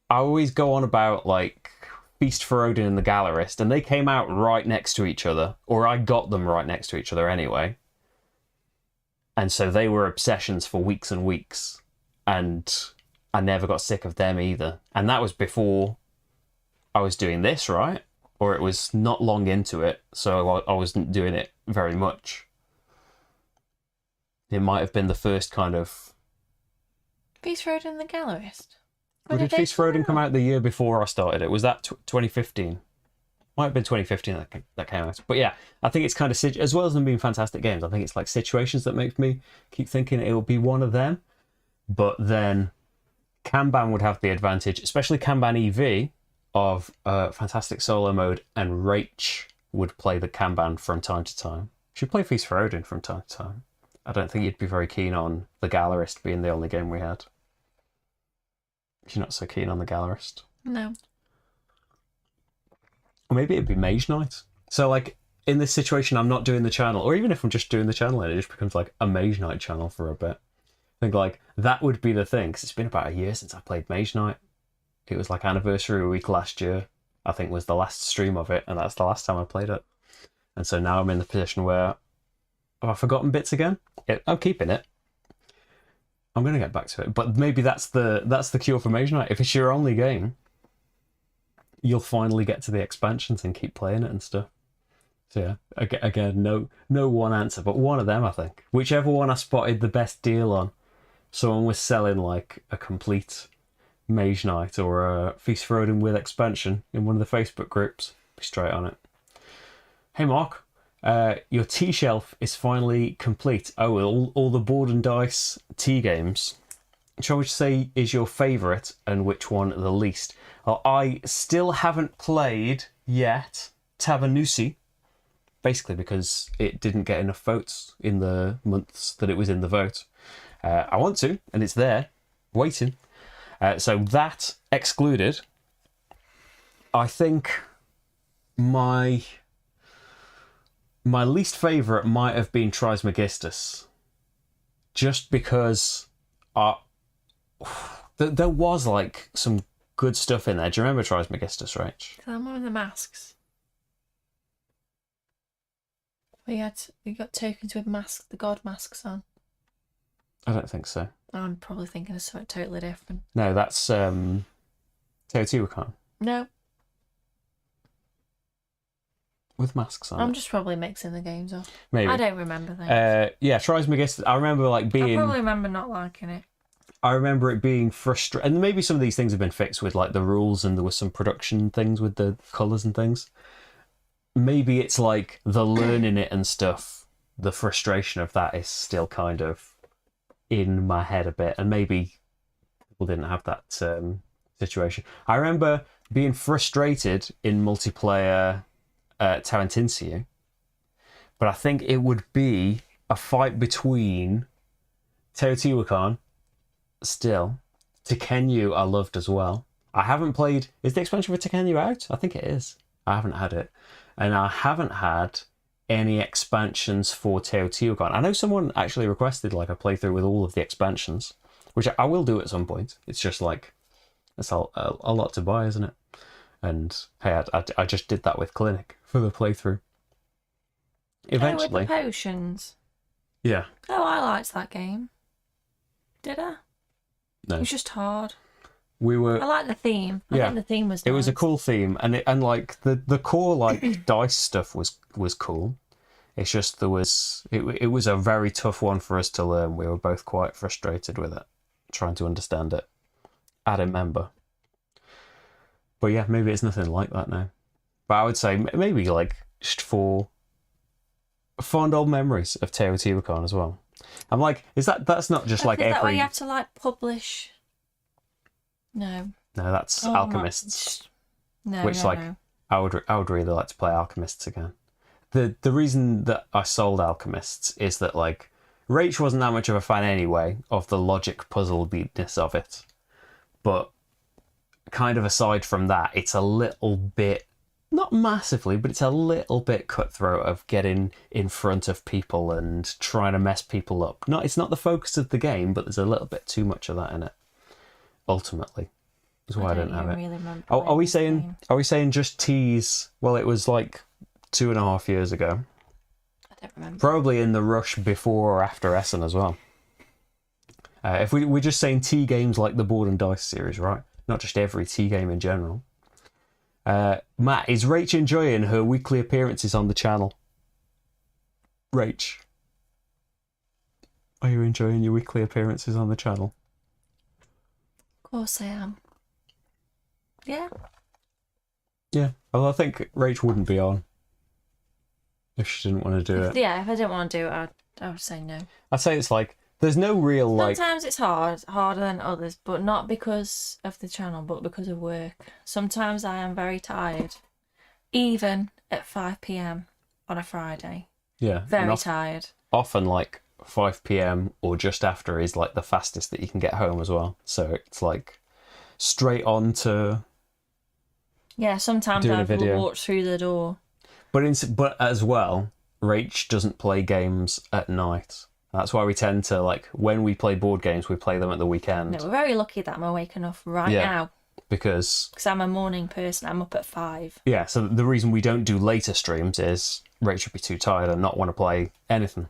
I always go on about like Feast for Odin and the Gallerist, and they came out right next to each other, or I got them right next to each other anyway. And so they were obsessions for weeks and weeks, and I never got sick of them either. And that was before I was doing this, right? Or it was not long into it, so I wasn't doing it very much. It might have been the first kind of... Feast for Odin and the Gallerist? Or did Feast for Odin come out the year before I started it? Was that 2015? Might have been 2015 that came out. But yeah, I think it's kind of, as well as them being fantastic games, I think it's like situations that make me keep thinking it'll be one of them. But then Kanban would have the advantage, especially Kanban EV, of fantastic solo mode, and Rach would play the Kanban from time to time. She'd play Feast for Odin from time to time. I don't think you'd be very keen on the Gallerist being the only game we had. You're not so keen on the Gallerist. No. Or maybe it'd be Mage Knight. So like, in this situation, I'm not doing the channel, or even if I'm just doing the channel and it just becomes like a Mage Knight channel for a bit. I think like, that would be the thing, because it's been about a year since I played Mage Knight. It was like anniversary week last year, I think was the last stream of it, and that's the last time I played it. And so now I'm in the position where, have I forgotten bits again? I'm keeping it. I'm going to get back to it. But maybe that's the cure for Mage Knight. If it's your only game, you'll finally get to the expansions and keep playing it and stuff. So yeah, again, no one answer, but one of them, I think. Whichever one I spotted the best deal on. Someone was selling like a complete Mage Knight or a Feast for Odin with expansion in one of the Facebook groups. Be straight on it. Hey Mark, your tea shelf is finally complete. Oh, all the board and dice tea games. Which I would say is your favourite, and which one the least? Well, I still haven't played yet Tavernusi, basically because it didn't get enough votes in the months that it was in the vote. I want to, and it's there, waiting. So that excluded, I think my least favourite might have been Trismegistus. Just because there was like some good stuff in there. Do you remember Trismegistus, Rach? Someone with the masks. We got tokens with masks, the god masks on. I don't think so. I'm probably thinking of something totally different. No, that's Teotihuacan. No. With masks on. I'm just probably mixing the games up. Maybe. I don't remember things. Yeah, Trismegistus. I remember like being. I probably remember not liking it. I remember it being frustrating, and maybe some of these things have been fixed with like the rules, and there was some production things with the colours and things. Maybe it's like the learning it and stuff. The frustration of that is still kind of in my head a bit, and maybe people didn't have that situation. I remember being frustrated in multiplayer Tarantincio, but I think it would be a fight between Teotihuacan, still. Tekenyu I loved as well. I haven't played... Is the expansion for Tekenyu out? I think it is. I haven't had it. And I haven't had any expansions for Teotihuacan. I know someone actually requested like a playthrough with all of the expansions, which I will do at some point. It's just like, it's a lot to buy, isn't it? And hey, I just did that with Clinic for the playthrough. Eventually. Oh, with the potions. Yeah. Oh, I liked that game. Did I? No. It was just hard. I like the theme. I think the theme was nice. It was a cool theme, and like the core like dice stuff was cool. It's just it was a very tough one for us to learn. We were both quite frustrated with it, trying to understand it. I remember. But yeah, maybe it's nothing like that now. But I would say maybe like just for fond old memories of Teotihuacan as well. I'm like, that's not just like every... Is that why every... you have to like publish? No. No, that's Alchemists. No, which no. I would really like to play Alchemists again. The reason that I sold Alchemists is that like Rach wasn't that much of a fan anyway of the logic puzzle beatness of it. But kind of aside from that, it's a little bit not massively, but it's a little bit cutthroat of getting in front of people and trying to mess people up. It's not the focus of the game, but there's a little bit too much of that in it. Ultimately, that's why I don't have it. Really remember Are we playing this saying? game. Are we saying just tease? Well, it was like 2.5 years ago. I don't remember. Probably in the rush before or after Essen as well. If we're just saying tea games like the Board and Dice series, right? Not just every tea game in general. Matt, is Rach enjoying her weekly appearances on the channel? Rach, are you enjoying your weekly appearances on the channel? Of course I am. Yeah. Yeah. Well, I think Rach wouldn't be on if she didn't want to do it. Yeah, if I didn't want to do it, I would say no. I'd say it's like, there's no real like... Sometimes it's harder than others, but not because of the channel, but because of work. Sometimes I am very tired, even at 5 p.m. on a Friday. Yeah. Very tired. Often like 5 p.m. or just after is like the fastest that you can get home as well. So it's like straight on to... Yeah, sometimes doing a I video. will walk through the door. But as well, Rach doesn't play games at night. That's why we tend to, like, when we play board games, we play them at the weekend. No, we're very lucky that I'm awake enough right now. Because I'm a morning person. I'm up at 5. Yeah, so the reason we don't do later streams is Rach would be too tired and not want to play anything.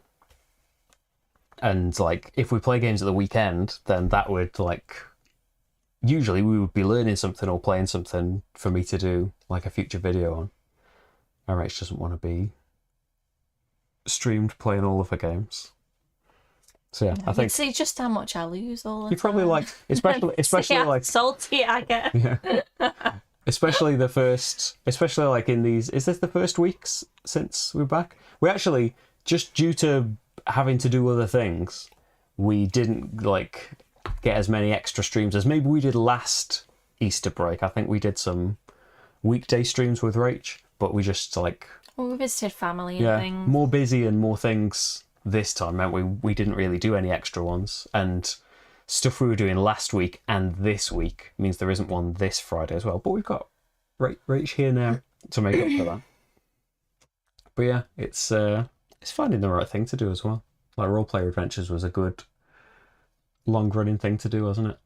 And, like, if we play games at the weekend, then that would, like... Usually we would be learning something or playing something for me to do, like, a future video on. And Rach doesn't want to be streamed playing all of her games. So yeah, I think... See just how much I lose all the time. You probably like... Especially See how like... salty I get. Yeah. Especially like in these... Is this the first weeks since we're back? We actually, just due to having to do other things, we didn't, like, get as many extra streams as maybe we did last Easter break. I think we did some weekday streams with Rach, but we just, like... Well, we visited family and things. More busy and more things this time meant we didn't really do any extra ones. And stuff we were doing last week and this week means there isn't one this Friday as well. But we've got Rach here now to make up for that. But yeah, it's finding the right thing to do as well. Like Roleplay Adventures was a good long-running thing to do, wasn't it?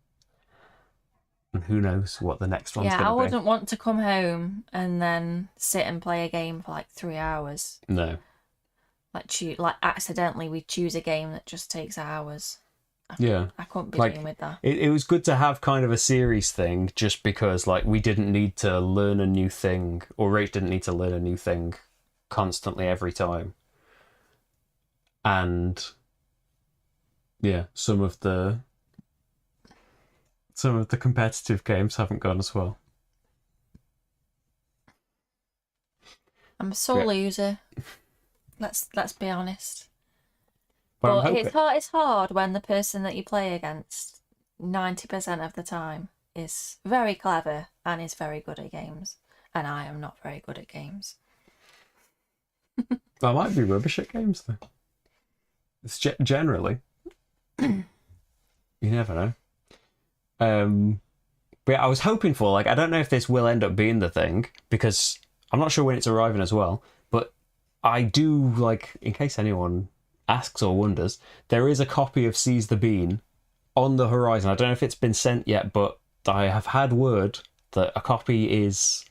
And who knows what the next one's going to be. Yeah, I wouldn't want to come home and then sit and play a game for like 3 hours. No. Like accidentally we choose a game that just takes hours. Yeah. I couldn't be Like, doing with that. It was good to have kind of a series thing just because like we didn't need to learn a new thing, or Rach didn't need to learn a new thing constantly every time. And yeah, some of the competitive games haven't gone as well. I'm a sore loser. Let's be honest. But it's hard when the person that you play against 90% of the time is very clever and is very good at games, and I am not very good at games. I might be rubbish at games though. It's generally. You never know. But yeah, I was hoping for, like, I don't know if this will end up being the thing because I'm not sure when it's arriving as well, but I do, like, in case anyone asks or wonders, there is a copy of Seize the Bean on the horizon. I don't know if it's been sent yet, but I have had word that a copy is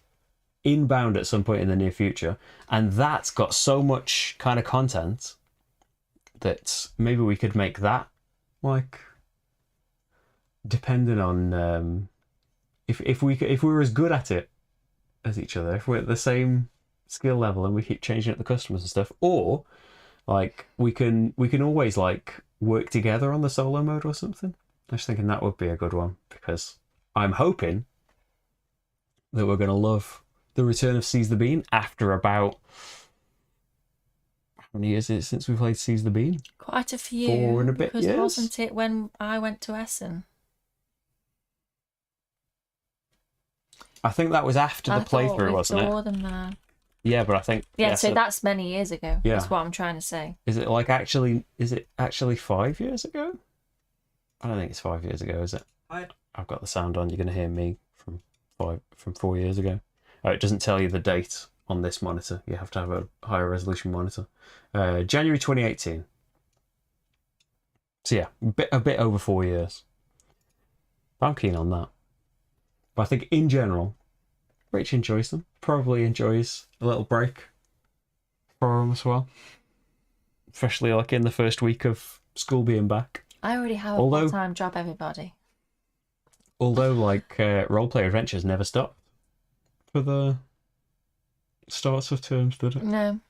inbound at some point in the near future, and that's got so much kind of content that maybe we could make that, like, depending on if we were as good at it as each other, if we're at the same skill level and we keep changing up the customers and stuff, or like we can always like work together on the solo mode or something. I was thinking that would be a good one because I'm hoping that we're going to love the return of Seize the Bean after about... How many years is it since we played Seize the Bean? Quite a few. 4 and a bit because years. Wasn't it when I went to Essen? I think that was after the playthrough, wasn't it? More than that. Yeah, but I think... Yeah, so that's many years ago. Yeah. That's what I'm trying to say. Is it actually 5 years ago? I don't think it's 5 years ago, is it? I've got the sound on. You're going to hear me from 4 years ago. It doesn't tell you the date on this monitor. You have to have a higher resolution monitor. January 2018. So yeah, a bit over 4 years. I'm keen on that. But I think in general, Rach enjoys them. Probably enjoys a little break for him as well. Especially like in the first week of school being back. I already have a full-time job, everybody. Although like roleplay adventures never stop for the starts of terms, did it? No.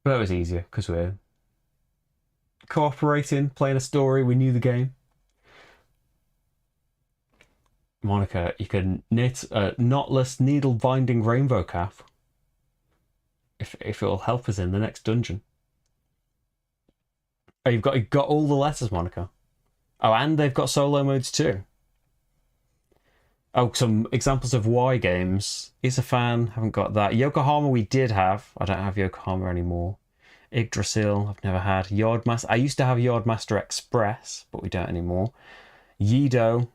But that was easier because we're cooperating, playing a story, we knew the game. Monica, you can knit a knotless needle binding rainbow cap if it'll help us in the next dungeon. Oh, you've got all the letters, Monica. Oh, and they've got solo modes too. Oh, some examples of Y games. Is a fan, haven't got that. Yokohama we did have. I don't have Yokohama anymore. Yggdrasil, I've never had. Yardmaster. I used to have Yardmaster Express, but we don't anymore. Yido,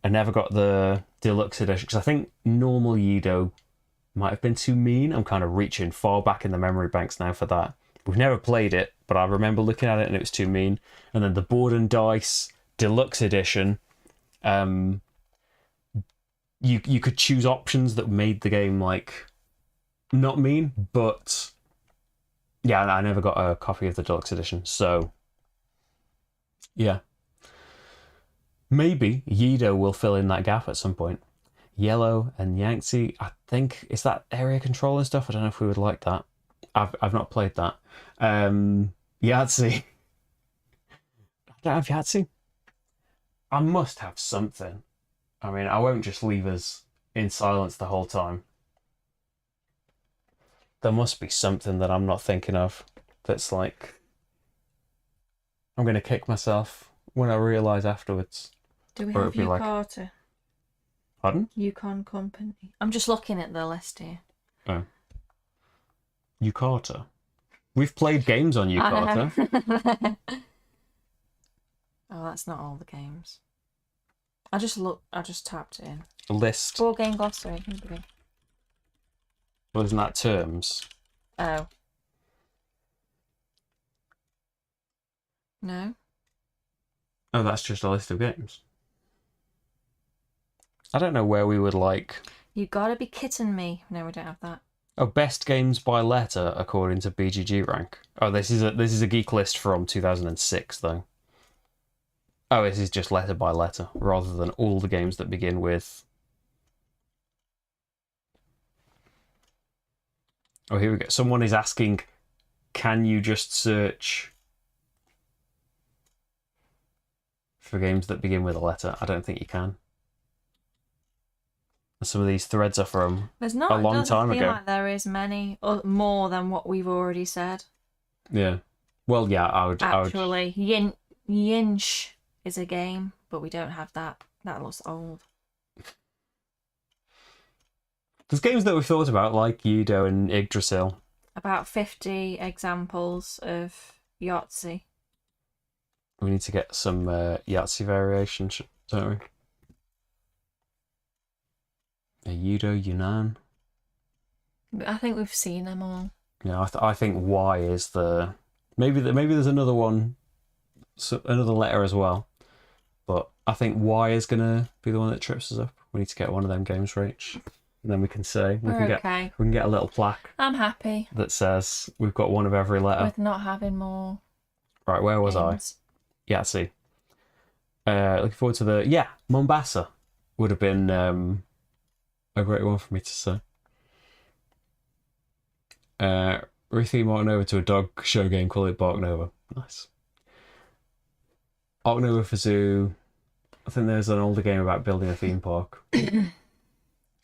I never got the deluxe edition because I think normal Yido might have been too mean. I'm kind of reaching far back in the memory banks now for that. We've never played it, but I remember looking at it and it was too mean. And then the Board and Dice deluxe edition, you could choose options that made the game like not mean, but yeah, I never got a copy of the deluxe edition. So yeah. Maybe Yido will fill in that gap at some point. Yellow and Yangtze, I think, is that area control and stuff? I don't know if we would like that. I've not played that. Yahtzee. I don't have Yahtzee. I must have something. I mean, I won't just leave us in silence the whole time. There must be something that I'm not thinking of that's like... I'm going to kick myself when I realise afterwards. Do we have Yukata? Pardon? Yukon Company. I'm just looking at the list here. Oh. Yukata. We've played games on Yukata. Oh, that's not all the games. I just tapped it in. List. Board game glossary. Well, isn't that terms? Oh. No. Oh, that's just a list of games. I don't know where we would like... You gotta be kidding me. No, we don't have that. Oh, best games by letter according to BGG rank. Oh, this is a geek list from 2006 though. Oh, this is just letter by letter rather than all the games that begin with. Oh, here we go. Someone is asking, can you just search for games that begin with a letter? I don't think you can. Some of these threads are from a long time ago. Like there is many more than what we've already said. Yeah. Well, yeah, I would. Yinch is a game, but we don't have that. That looks old. There's games that we've thought about, like Yido and Yggdrasil. About 50 examples of Yahtzee. We need to get some Yahtzee variations, don't we? Yido, Yunnan. I think we've seen them all. Yeah, I think Y is the maybe there's another one, another letter as well, but I think Y is gonna be the one that trips us up. We need to get one of them games, Rach, and then we can say we can get a little plaque. I'm happy that says we've got one of every letter. With not having more. Right, where was games. I? Yahtzee. Looking forward to the Mombasa would have been a great one for me to say. Retheme Ark Nova to a dog show game, call it Bark Nova. Nice. Ark Nova for Zoo. I think there's an older game about building a theme park.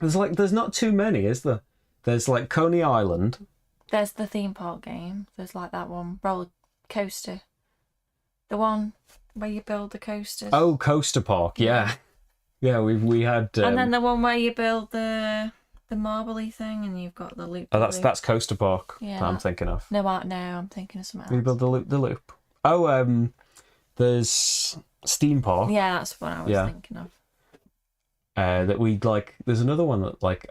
There's not too many, is there? There's like Coney Island. There's the theme park game. There's like that one, roller coaster. The one where you build the coasters. Oh, Coaster Park, yeah. Yeah, we had... and then the one where you build the marbly thing and you've got the loop. Oh, that's Coaster Park that I'm thinking of. No, I'm thinking of something else. You build the loop. Oh, there's Steam Park. Yeah, that's what I was thinking of. That we like. There's another one that like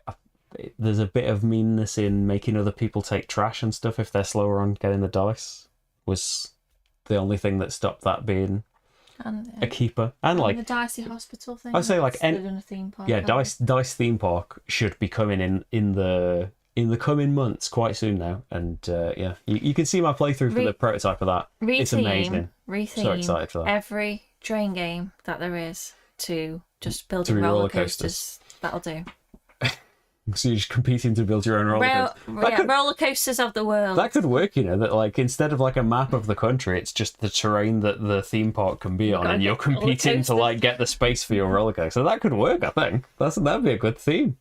there's a bit of meanness in making other people take trash and stuff if they're slower on getting the dice. Was the only thing that stopped that being And, a keeper. And like the Dicey Hospital thing. I'd say like they're doing a theme park. yeah, Dice theme park should be coming in the coming months quite soon now. And yeah, you can see my playthrough for the prototype of that. It's amazing. So excited for that. Every train game that there is to just build To roller coasters. That'll do. So you're just competing to build your own roller coaster. Roller coasters of the world. That could work, you know, that like instead of like a map of the country, it's just the terrain that the theme park can be on, and you're competing to like get the space for your roller coaster. That could work, I think. That'd be a good theme.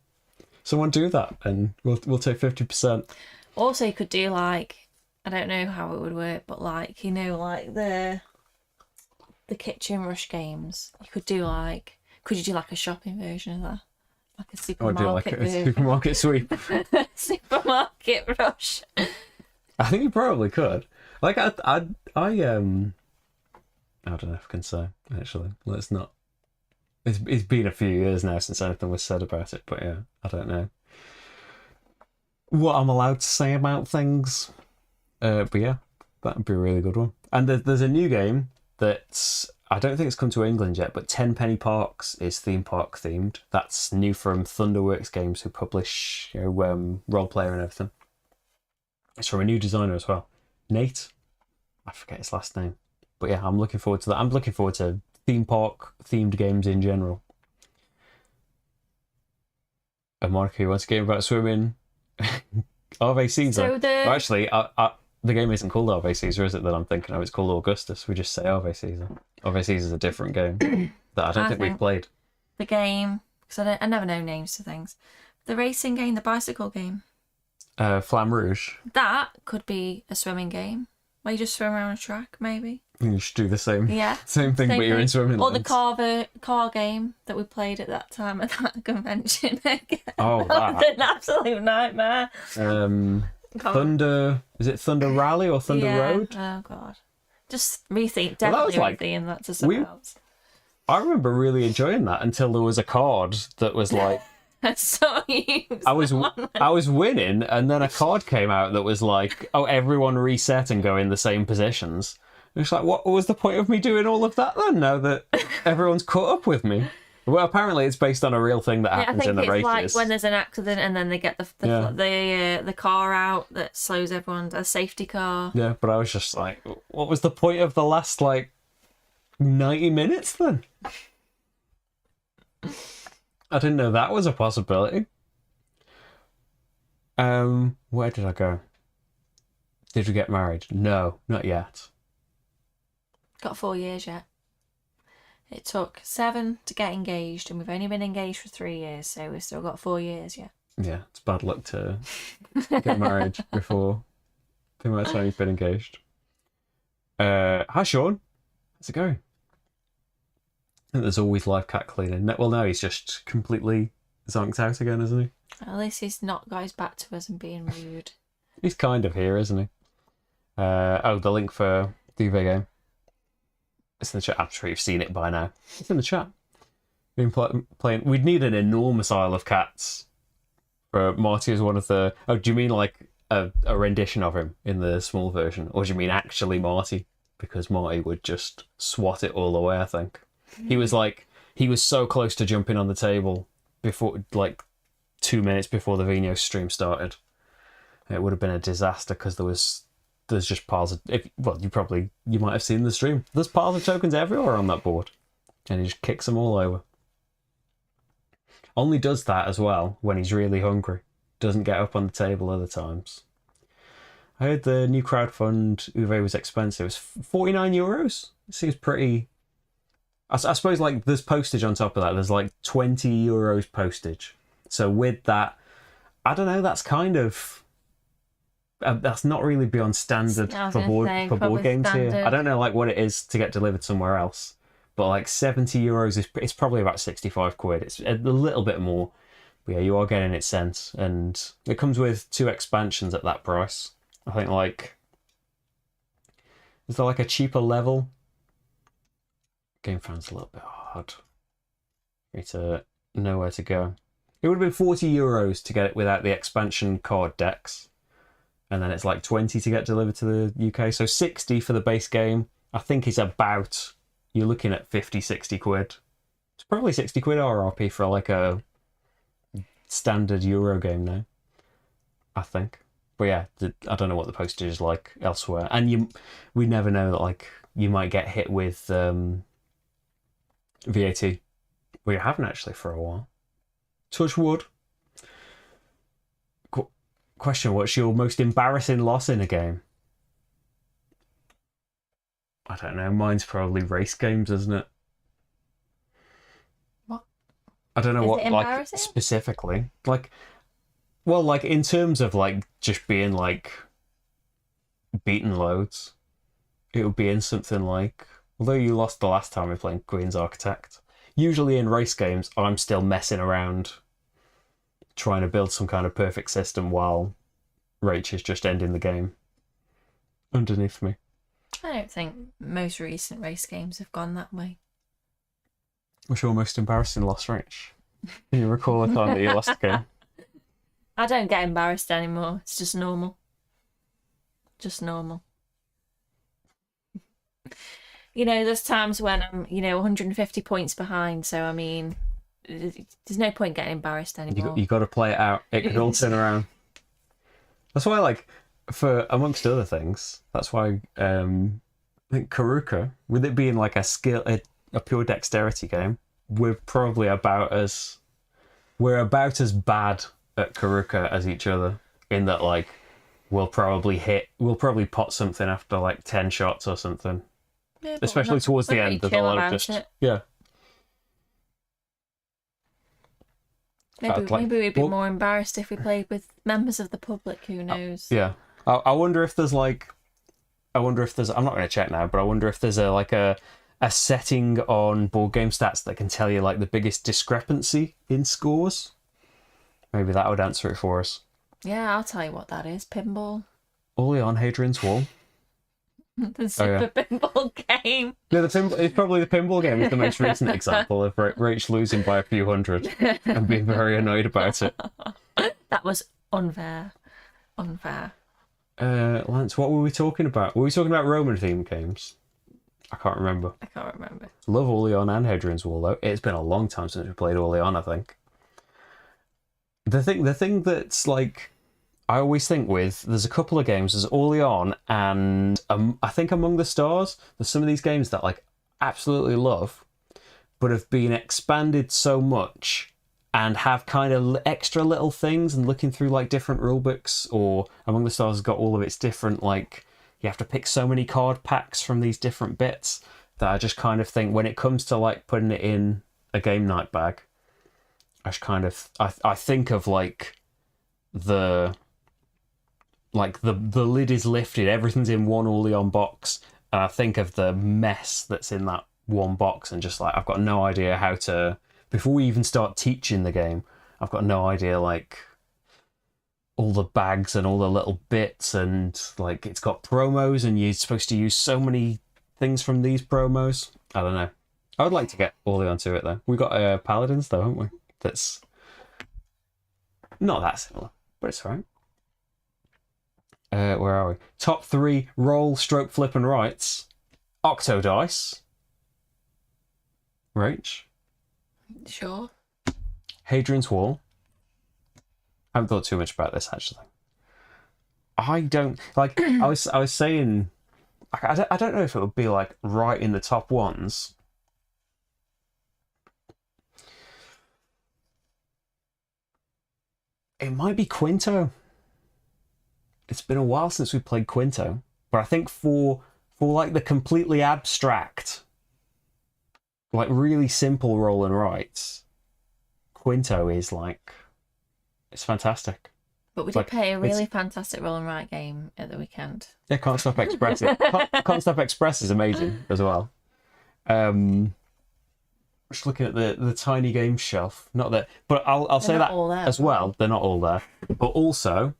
Someone do that, and we'll take 50%. Also, you could do like, I don't know how it would work, but like, you know, like the Kitchen Rush games. You could do like, could you do like a shopping version of that? Like a supermarket a supermarket sweep. Supermarket rush. I think you probably could. Like I don't know if I can say, actually. Let's not. It's been a few years now since anything was said about it, but yeah, I don't know what I'm allowed to say about things. But yeah, that'd be a really good one. And there's a new game that's, I don't think it's come to England yet, but 10 Penny Parks is theme park themed. That's new from Thunderworks Games, who publish role player and everything. It's from a new designer as well, Nate. I forget his last name, but yeah, I'm looking forward to that. I'm looking forward to theme park themed games in general. And Marty wants a game about swimming. Ave Caesar. Actually, the game isn't called Ave Caesar, is it? That I'm thinking of. It's called Augustus. We just say Ave Caesar. Ave Caesar's a different game that I don't think we've played. The game, because I never know names to things. The racing game, the bicycle game. Flamme Rouge. That could be a swimming game where you just swim around a track, maybe. You should do the same. Yeah. Same thing, but you're in swimming Or lanes. the car game that we played at that time at that convention. Oh, that. An absolute nightmare. Thunder. Is it Thunder Rally or Thunder Road? Oh god. Just retheme. Definitely retheme that to something else. I remember really enjoying that until there was a card that was like. So I was winning, and then a card came out that was like, oh, everyone reset and go in the same positions. It's like, what was the point of me doing all of that then? Now that everyone's caught up with me. Well, apparently it's based on a real thing that happens in the races. I think it's like when there's an accident and then they get the car out that slows everyone, a safety car. Yeah, but I was just like, what was the point of the last like 90 minutes then? I didn't know that was a possibility. Where did I go? Did we get married? No, not yet. Got 4 years yet. It took 7 to get engaged, and we've only been engaged for 3 years, so we've still got 4 years yet. Yeah, it's bad luck to get married before the amount of time you've been engaged. Hi, Sean. How's it going? I think there's always live cat cleaning. Well, now he's just completely zonked out again, isn't he? At least he's not got his back to us and being rude. He's kind of here, isn't he? The link for the UV game. It's in the chat. I'm sure you've seen it by now. It's in the chat. Been playing. We'd need an enormous Isle of Cats for Marty as one of the. Oh, do you mean like a rendition of him in the small version, or do you mean actually Marty? Because Marty would just swat it all away. I think he was so close to jumping on the table before, like 2 minutes before the Vino stream started. It would have been a disaster because there's just piles of... you might have seen the stream. There's piles of tokens everywhere on that board. And he just kicks them all over. Only does that as well when he's really hungry. Doesn't get up on the table other times. I heard the new crowdfund Uwe was expensive. It's €49. It seems pretty... I suppose like there's postage on top of that. There's like €20 postage. So with that, I don't know, that's kind of... that's not really beyond standard for board games standard. Here. I don't know like what it is to get delivered somewhere else, but like €70 it's probably about 65 quid. It's a little bit more, but yeah, you are getting it sent, and it comes with 2 expansions at that price. I think like, is there like a cheaper level? Game found's a little bit hard for me to know where to go. It would have been €40 to get it without the expansion card decks. And then it's like 20 to get delivered to the UK. So 60 for the base game, I think is about, you're looking at 50, 60 quid. It's probably 60 quid RRP for like a standard Euro game now, I think. But yeah, I don't know what the postage is like elsewhere. And we never know that like you might get hit with VAT. Well, you haven't actually for a while. Touch wood. Question, what's your most embarrassing loss in a game? I don't know, mine's probably race games, isn't it? What? I don't know Is what, it like, embarrassing? specifically. Like, well, like, in terms of, like, just being, like, beaten loads, it would be in something like, although you lost the last time we played Queen's Architect, usually in race games, I'm still messing around trying to build some kind of perfect system while Rach is just ending the game underneath me. I don't think most recent race games have gone that way. What's your most embarrassing loss, Rach? Can you recall a time that you lost a game? I don't get embarrassed anymore. It's just normal. Just normal. You know, there's times when I'm, 150 points behind. So, I mean, there's no point getting embarrassed anymore. You got to play it out. It could all turn around. That's why, like, for amongst other things, that's why I think Karuka, with it being like a pure dexterity game, we're about as bad at Karuka as each other. In that, like, we'll probably pot something after like 10 shots or something. Yeah, especially towards the end. There's a lot of just yeah. Maybe we'd be more embarrassed if we played with members of the public. Who knows? Yeah, I wonder if there's I'm not going to check now, but I wonder if there's a setting on board game stats that can tell you like the biggest discrepancy in scores. Maybe that would answer it for us. Yeah, I'll tell you what that is. Pinball. Only on Hadrian's Wall. The super pinball game. No, it's probably the pinball game is the most recent example of Rach losing by a few hundred and being very annoyed about it. That was unfair. Unfair. Lance, what were we talking about? Were we talking about Roman themed games? I can't remember. Love Orleans and Hadrian's Wall though. It's been a long time since we played Orleans, I think. The thing that's like I always think there's a couple of games, there's Orleans and I think Among the Stars, there's some of these games that like absolutely love, but have been expanded so much and have kind of extra little things, and looking through like different rule books, or Among the Stars has got all of its different, like, you have to pick so many card packs from these different bits that I just kind of think when it comes to like putting it in a game night bag, I think of like the lid is lifted, everything's in one Orleans box, and I think of the mess that's in that one box, and just like I've got no idea how to, before we even start teaching the game, I've got no idea like all the bags and all the little bits, and like it's got promos and you're supposed to use so many things from these promos. I don't know. I would like to get Orleans to it though. We got Paladins though, haven't we? That's not that similar, but it's alright. Where are we? Top 3 roll, stroke, flip, and rights. Octodice. Rach. Sure. Hadrian's Wall. I haven't thought too much about this actually. I don't like. I was saying. I don't know if it would be like right in the top ones. It might be Quinto. It's been a while since we played Quinto, but I think for like the completely abstract, like really simple roll and rights, Quinto is like, it's fantastic. But we did play a really fantastic roll and write game at the weekend. Yeah, Can't Stop Express. Can't Stop Express is amazing as well. Just looking at the tiny game shelf, not that, but I'll say that as well. They're not all there, but also.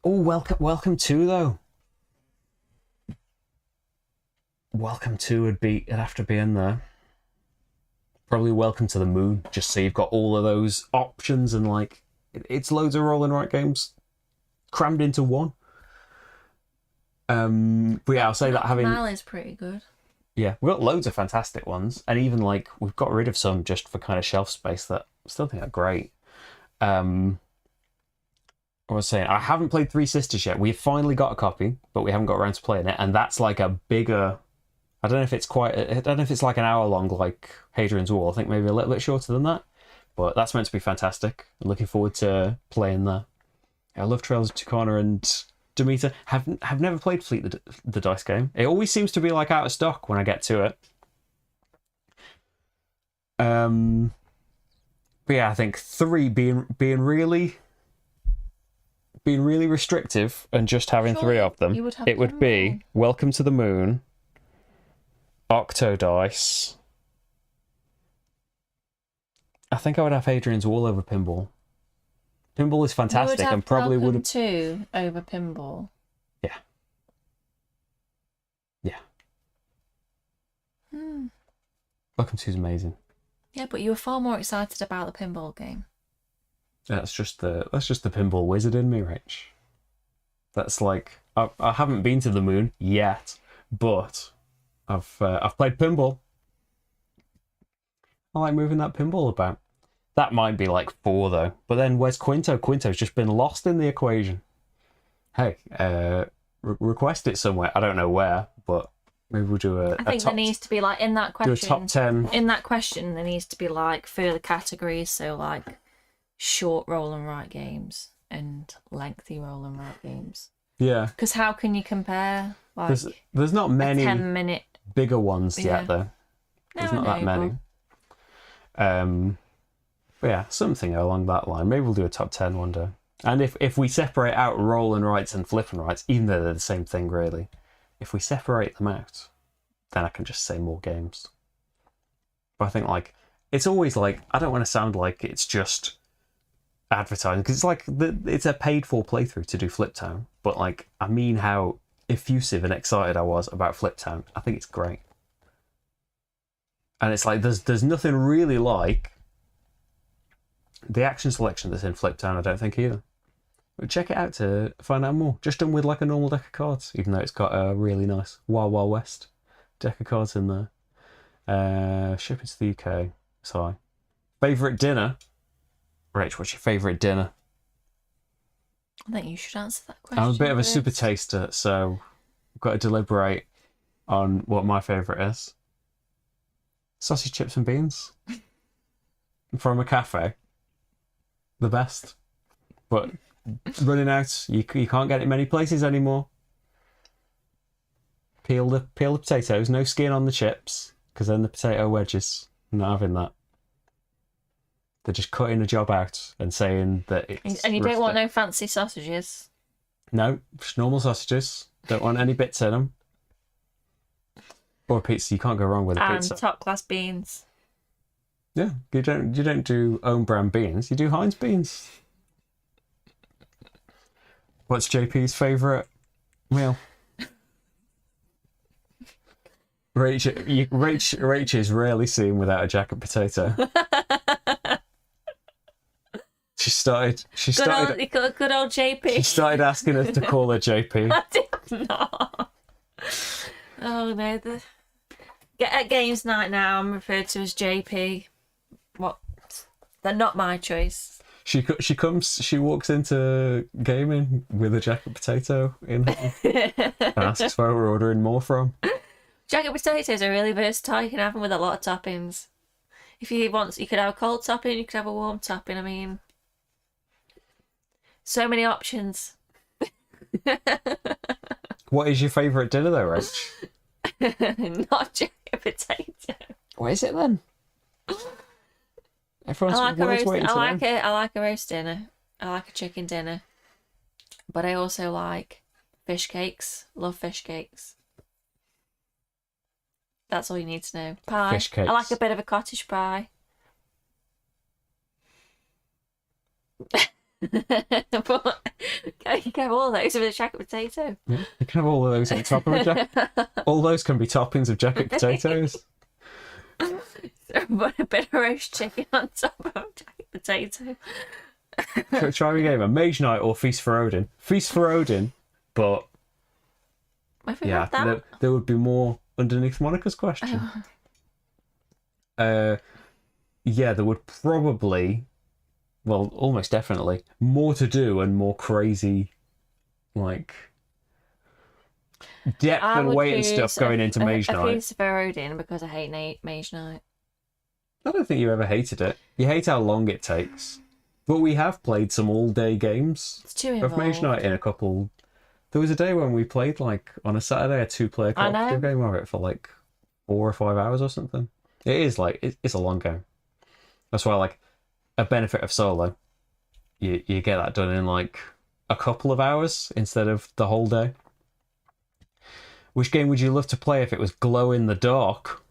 Oh, welcome to though. Welcome to it'd have to be in there. Probably Welcome to the Moon, just so you've got all of those options and like it's loads of roll and write games crammed into one. But yeah, I'll say that having Mal is pretty good. yeah, we've got loads of fantastic ones, and even like we've got rid of some just for kind of shelf space that I still think are great. I was saying I haven't played Three Sisters yet. We've finally got a copy, but we haven't got around to playing it, and that's like a bigger. I don't know if it's like an hour long like Hadrian's Wall. I think maybe a little bit shorter than that, but that's meant to be fantastic. I'm looking forward to playing that. I love Trails of Tucana and Demeter. Have never played Fleet the dice game. It always seems to be like out of stock when I get to it. But yeah, I think 3 being really restrictive and just having 3 of them. It would be Welcome to the Moon, Octodice. I think I would have Hadrian's Wall over Pinball. Pinball is fantastic and probably would have 2 over Pinball. Yeah. Welcome 2 is amazing. Yeah, but you were far more excited about the pinball game. That's just the pinball wizard in me, Rach. That's like I haven't been to the moon yet, but I've played pinball. I like moving that pinball about. That might be like 4 though. But then where's Quinto? Quinto's just been lost in the equation. Hey, request it somewhere. I don't know where, but maybe we'll do I think there needs to be like in that question. Do a top 10. In that question, there needs to be like further categories. So like short roll and write games and lengthy roll and write games. Yeah. Because how can you compare? Like there's not many 10-minute bigger ones yet though. There's not that many. But yeah, something along that line. Maybe we'll do a top 10 one day. And if we separate out roll and writes and flip and writes, even though they're the same thing really, if we separate them out, then I can just say more games. But I think like it's always like I don't want to sound like it's just advertising because it's like it's a paid for playthrough to do Fliptown. But like I mean how effusive and excited I was about Fliptown. I think it's great. And it's like there's nothing really like the action selection that's in Fliptown, I don't think either. But check it out to find out more. Just done with like a normal deck of cards, even though it's got a really nice Wild Wild West deck of cards in there. Shipping to the UK. Sorry. Favourite dinner? Rach, what's your favourite dinner? I think you should answer that question. I'm a bit of a super taster, so I've got to deliberate on what my favourite is. Sausage, chips and beans from a cafe. The best. But running out, you can't get it many places anymore. Peel the potatoes, no skin on the chips, because then the potato wedges. I'm not having that. They're just cutting the job out and saying that it's and you rustic. don't want no fancy sausages? No, just normal sausages. Don't want any bits in them. Or a pizza, you can't go wrong with a pizza. And top class beans. Yeah, you don't do own brand beans, you do Heinz beans. What's JP's favourite meal? Rach is rarely seen without a jacket potato. She started Good old JP. She started asking us to call her JP. I did not. Oh no, at games night now I'm referred to as JP. What? They're not my choice. She walks into gaming with a jacket potato in her and asks where we're ordering more from. Jacket potatoes are really versatile. You can have them with a lot of toppings. If you want, you could have a cold topping, you could have a warm topping. I mean, so many options. What is your favourite dinner though, Rach? Not jacket potato. What is it then? Everyone's I like a roast dinner. I like a chicken dinner. But I also like fish cakes. Love fish cakes. That's all you need to know. Pie. Fish cakes. I like a bit of a cottage pie. But you can have all those with a jacket potato. Yeah, you can have all of those on top of a jacket. All those can be toppings of jacket potatoes. Put a bit of roast chicken on top of a potato. Try a game of Mage Knight or Feast for Odin. Feast for Odin, but Have we yeah, had that? there would be more underneath Monica's question. Yeah, there would probably, well, almost definitely, more to do and more crazy, like, depth I and would weight and stuff choose going into Mage a Knight. Feast for Odin because I hate Mage Knight. I don't think you ever hated it. You hate how long it takes. But we have played some all-day games It's too of Mage involved. Knight in a couple... There was a day when we played, like, on a Saturday, a 2-player I know. cooperative game of it for, like, 4 or 5 hours or something. It is, like, it's a long game. That's why, like, a benefit of solo, you get that done in, like, a couple of hours instead of the whole day. Which game would you love to play if it was glow in the dark?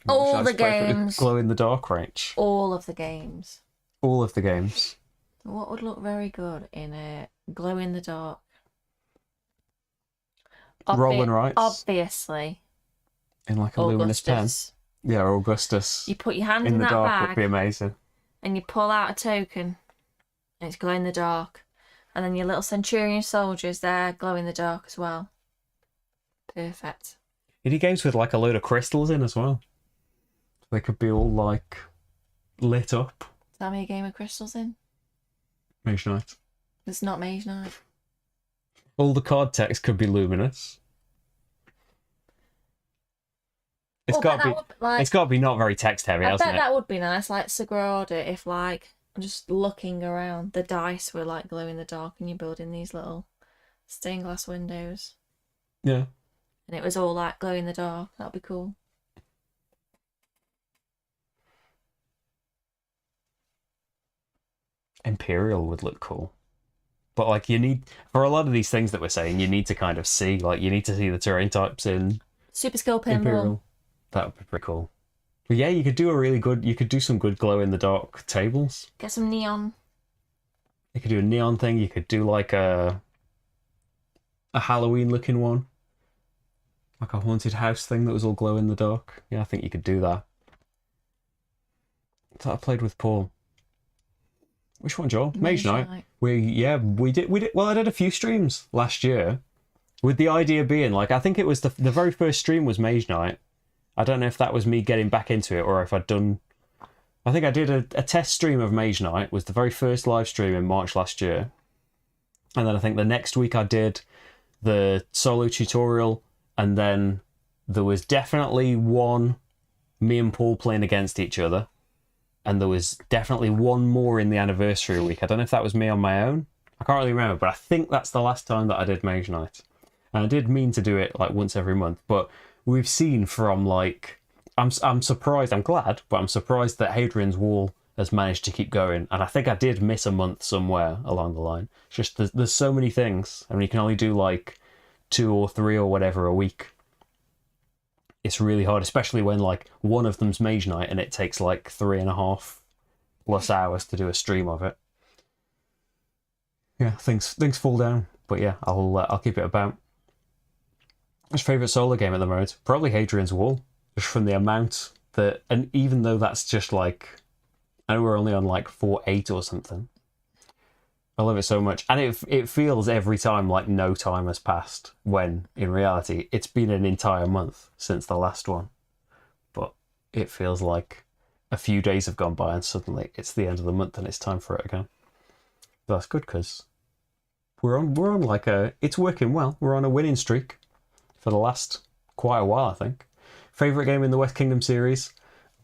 All the games. Glow in the dark range. All of the games. All of the games. What would look very good in a glow in the dark? Roll and Rights. Obviously. In like a luminous pen. Augustus. Yeah, Augustus. You put your hand in in the that dark bag would be amazing. and you pull out a token and it's glow in the dark. And then your little Centurion soldiers there glow in the dark as well. Perfect. You need games with like a load of crystals in as well. They could be all like lit up. Tell me a game of crystals in. Mage Knight. It's not Mage Knight. All the card text could be luminous. It's Oh, got to but be. that would, like, It's got to be not very text heavy, I hasn't bet it? that would be nice, like Sagrada, if like I'm just looking around, the dice were like glow in the dark and you're building these little stained glass windows. Yeah. And it was all like glow in the dark. That'd be cool. Imperial would look cool. But like you need for a lot of these things that we're saying, you need to kind of see, like you need to see the terrain types in Super skill pinball. Imperial. That would be pretty cool. But yeah, you could do some good glow in the dark tables. Get some neon. You could do a neon thing, you could do like a Halloween looking one. Like a haunted house thing that was all glow in the dark. Yeah, I think you could do that. I thought I played with Paul. Which one, Joel? Mage Knight. We did. Well, I did a few streams last year, with the idea being like I think it was the very first stream was Mage Knight. I don't know if that was me getting back into it or if I'd done. I think I did a test stream of Mage Knight. Was the very first live stream in March last year, and then I think the next week I did the solo tutorial, and then there was definitely one me and Paul playing against each other. And there was definitely one more in the anniversary week. I don't know if that was me on my own. I can't really remember, but I think that's the last time that I did Mage Knight. And I did mean to do it like once every month, but we've seen from like I'm surprised. I'm glad, but I'm surprised that Hadrian's Wall has managed to keep going. And I think I did miss a month somewhere along the line. It's just there's so many things. I mean, you can only do like 2 or 3 or whatever a week. It's really hard, especially when like one of them's Mage Knight and it takes like 3.5+ hours to do a stream of it. Yeah, things fall down, but yeah, I'll keep it about. What's your favourite solo game at the moment? Probably Hadrian's Wall, just from the amount that, and even though that's just like, I know we're only on like 4.8 or something. I love it so much, and it feels every time like no time has passed, when in reality it's been an entire month since the last one. But it feels like a few days have gone by and suddenly it's the end of the month and it's time for it again. But that's good because we're on like it's working well. We're on a winning streak for the last quite a while, I think. Favorite game in the West Kingdom series?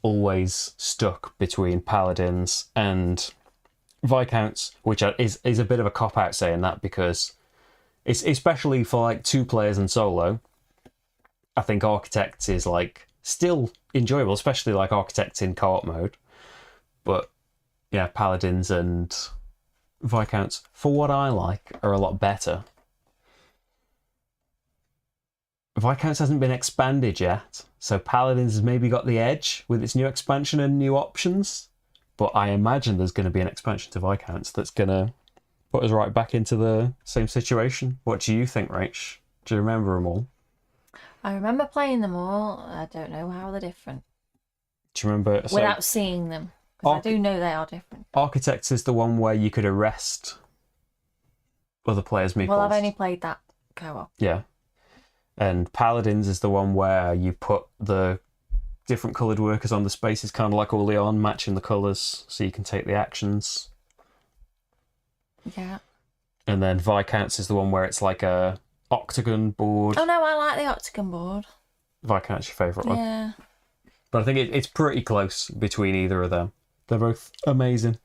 Always stuck between Paladins and Viscounts, which is a bit of a cop-out saying that, because it's especially for like 2 players and solo. I think Architects is like still enjoyable, especially like Architects in co-op mode. But yeah, Paladins and Viscounts, for what I like, are a lot better. Viscounts hasn't been expanded yet, so Paladins has maybe got the edge with its new expansion and new options. But I imagine there's going to be an expansion to Viscounts that's going to put us right back into the same situation. What do you think, Rach? Do you remember them all? I remember playing them all. I don't know how they're different. Do you remember? So Without seeing them. Because I do know they are different. Architects is the one where you could arrest other players' meeples. Well, I've only played that co-op. Yeah. And Paladins is the one where you put the different coloured workers on the spaces, kind of like Orleans, matching the colours so you can take the actions. Yeah. And then Viscounts is the one where it's like a octagon board. Oh no, I like the octagon board. Viscount's your favourite one. Yeah. But I think it's pretty close between either of them. They're both amazing.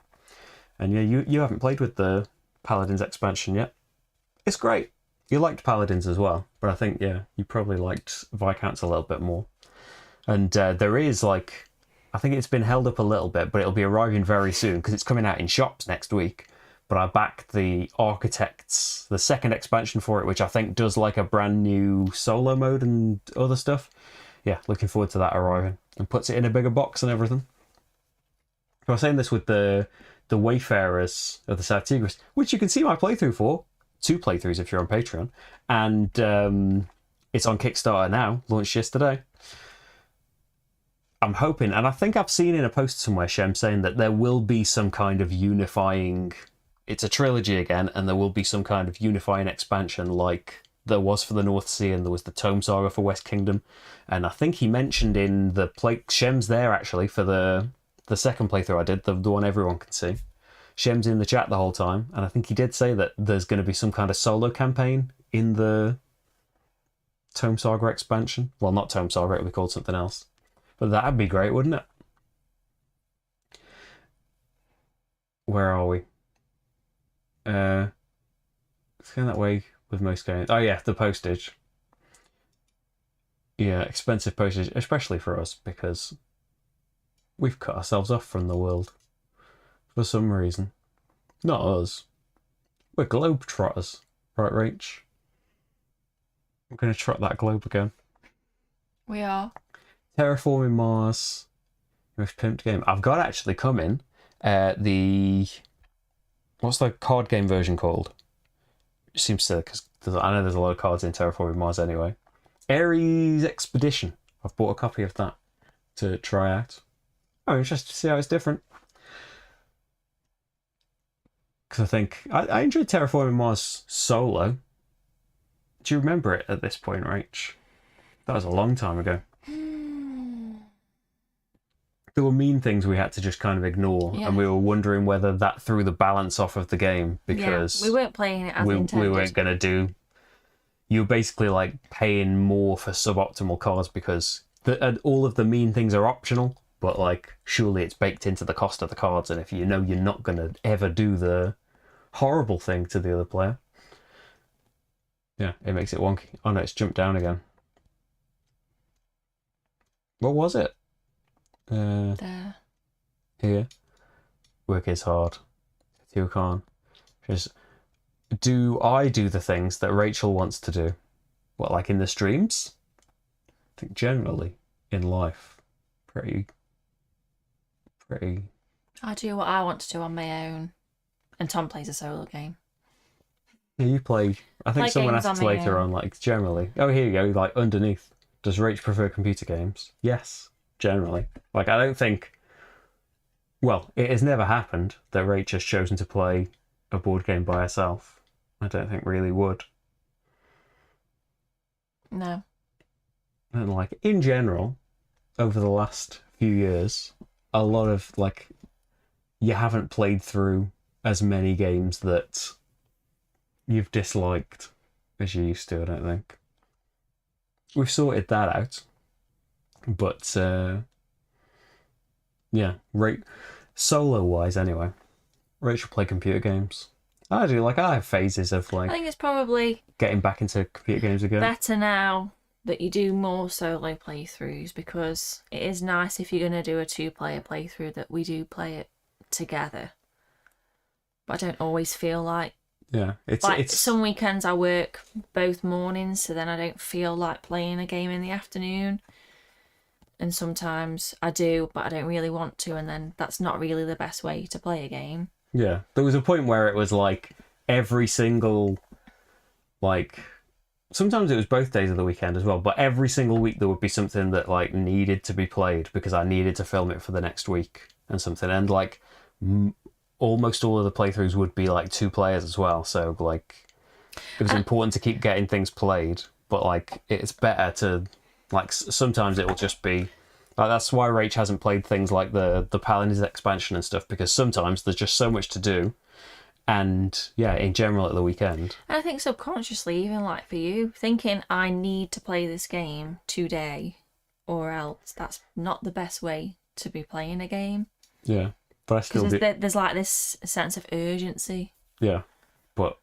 And yeah, you haven't played with the Paladins expansion yet. It's great. You liked Paladins as well, but I think, yeah, you probably liked Viscounts a little bit more. And there is, like, I think it's been held up a little bit, but it'll be arriving very soon because it's coming out in shops next week. But I backed the Architects, the second expansion for it, which I think does like a brand new solo mode and other stuff. Yeah, looking forward to that arriving. And puts it in a bigger box and everything. I was saying this with the Wayfarers of the South Tigris, which you can see my playthrough for. 2 playthroughs if you're on Patreon. And it's on Kickstarter now, launched yesterday. I'm hoping, and I think I've seen in a post somewhere, Shem, saying that there will be some kind of unifying... It's a trilogy again, and there will be some kind of unifying expansion like there was for the North Sea and there was the Tome Saga for West Kingdom. And I think he mentioned in the play... Shem's there, actually, for the second playthrough I did, the one everyone can see. Shem's in the chat the whole time, and I think he did say that there's going to be some kind of solo campaign in the Tome Saga expansion. Well, not Tome Saga, it'll be called something else. But that'd be great, wouldn't it? Where are we? It's going that way with most games. Oh yeah, the postage. Yeah, expensive postage, especially for us, because we've cut ourselves off from the world. For some reason. Not us. We're globetrotters. Right, Rach? I'm going to trot that globe again. We are. Terraforming Mars. Most pimped game. I've got actually coming the... What's the card game version called? It seems silly because I know there's a lot of cards in Terraforming Mars anyway. Ares Expedition. I've bought a copy of that to try out. I'm interested to see how it's different. Because I think I enjoyed Terraforming Mars solo. Do you remember it at this point, Rach? That was a long time ago. There were mean things we had to just kind of ignore, and we were wondering whether that threw the balance off of the game because we weren't playing it as intended. We weren't going to do. You were basically like paying more for suboptimal cards because all of the mean things are optional, but like surely it's baked into the cost of the cards, and if you know you're not going to ever do the horrible thing to the other player, yeah, it makes it wonky. Oh no, it's jumped down again. What was it? There. Here. Work is hard. Tukan. Just do I do the things that Rachel wants to do? What, like in the streams? I think generally in life, pretty. I do what I want to do on my own, and Tom plays a solo game. Yeah, you play. I think someone asked later on, like generally. Oh, here you go. Like underneath, does Rach prefer computer games? Yes. Generally. Like, I don't think... Well, it has never happened that Rach has chosen to play a board game by herself. I don't think really would. No. And, like, in general, over the last few years, a lot of, like, you haven't played through as many games that you've disliked as you used to, I don't think. We've sorted that out. But, yeah, solo-wise anyway, Rachel play computer games. I do, like, I have phases of, like... I think it's probably... Getting back into computer games again. Better now that you do more solo playthroughs, because it is nice if you're going to do a 2-player playthrough that we do play it together. But I don't always feel like... Yeah, it's some weekends I work both mornings, so then I don't feel like playing a game in the afternoon. And sometimes I do, but I don't really want to, and then that's not really the best way to play a game. Yeah, there was a point where it was like every single, like, sometimes it was both days of the weekend as well, but every single week there would be something that like needed to be played because I needed to film it for the next week and something. And like almost all of the playthroughs would be like 2 players as well. So like it was important to keep getting things played, but like it's better to like sometimes it will just be like, that's why Rach hasn't played things like the Paladins expansion and stuff, because sometimes there's just so much to do. And yeah, in general at the weekend. And I think subconsciously, even like for you, thinking I need to play this game today or else that's not the best way to be playing a game. Yeah. But I still do. There's like this sense of urgency. Yeah. But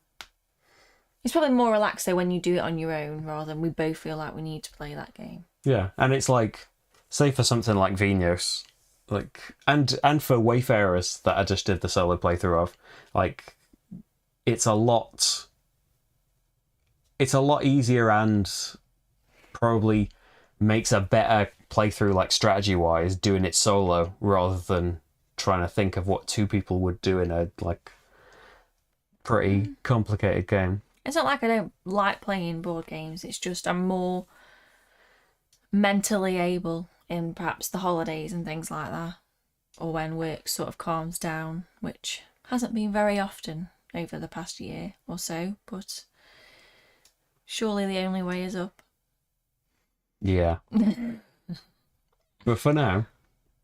it's probably more relaxed though when you do it on your own rather than we both feel like we need to play that game. yeah. And it's like, say for something like Vinos, like and for Wayfarers that I just did the solo playthrough of, like it's a lot easier and probably makes a better playthrough like strategy wise doing it solo rather than trying to think of what 2 people would do in a like pretty complicated game. It's not like I don't like playing board games, it's just I'm more mentally able in perhaps the holidays and things like that, or when work sort of calms down, which hasn't been very often over the past year or so, but surely the only way is up. Yeah. But for now,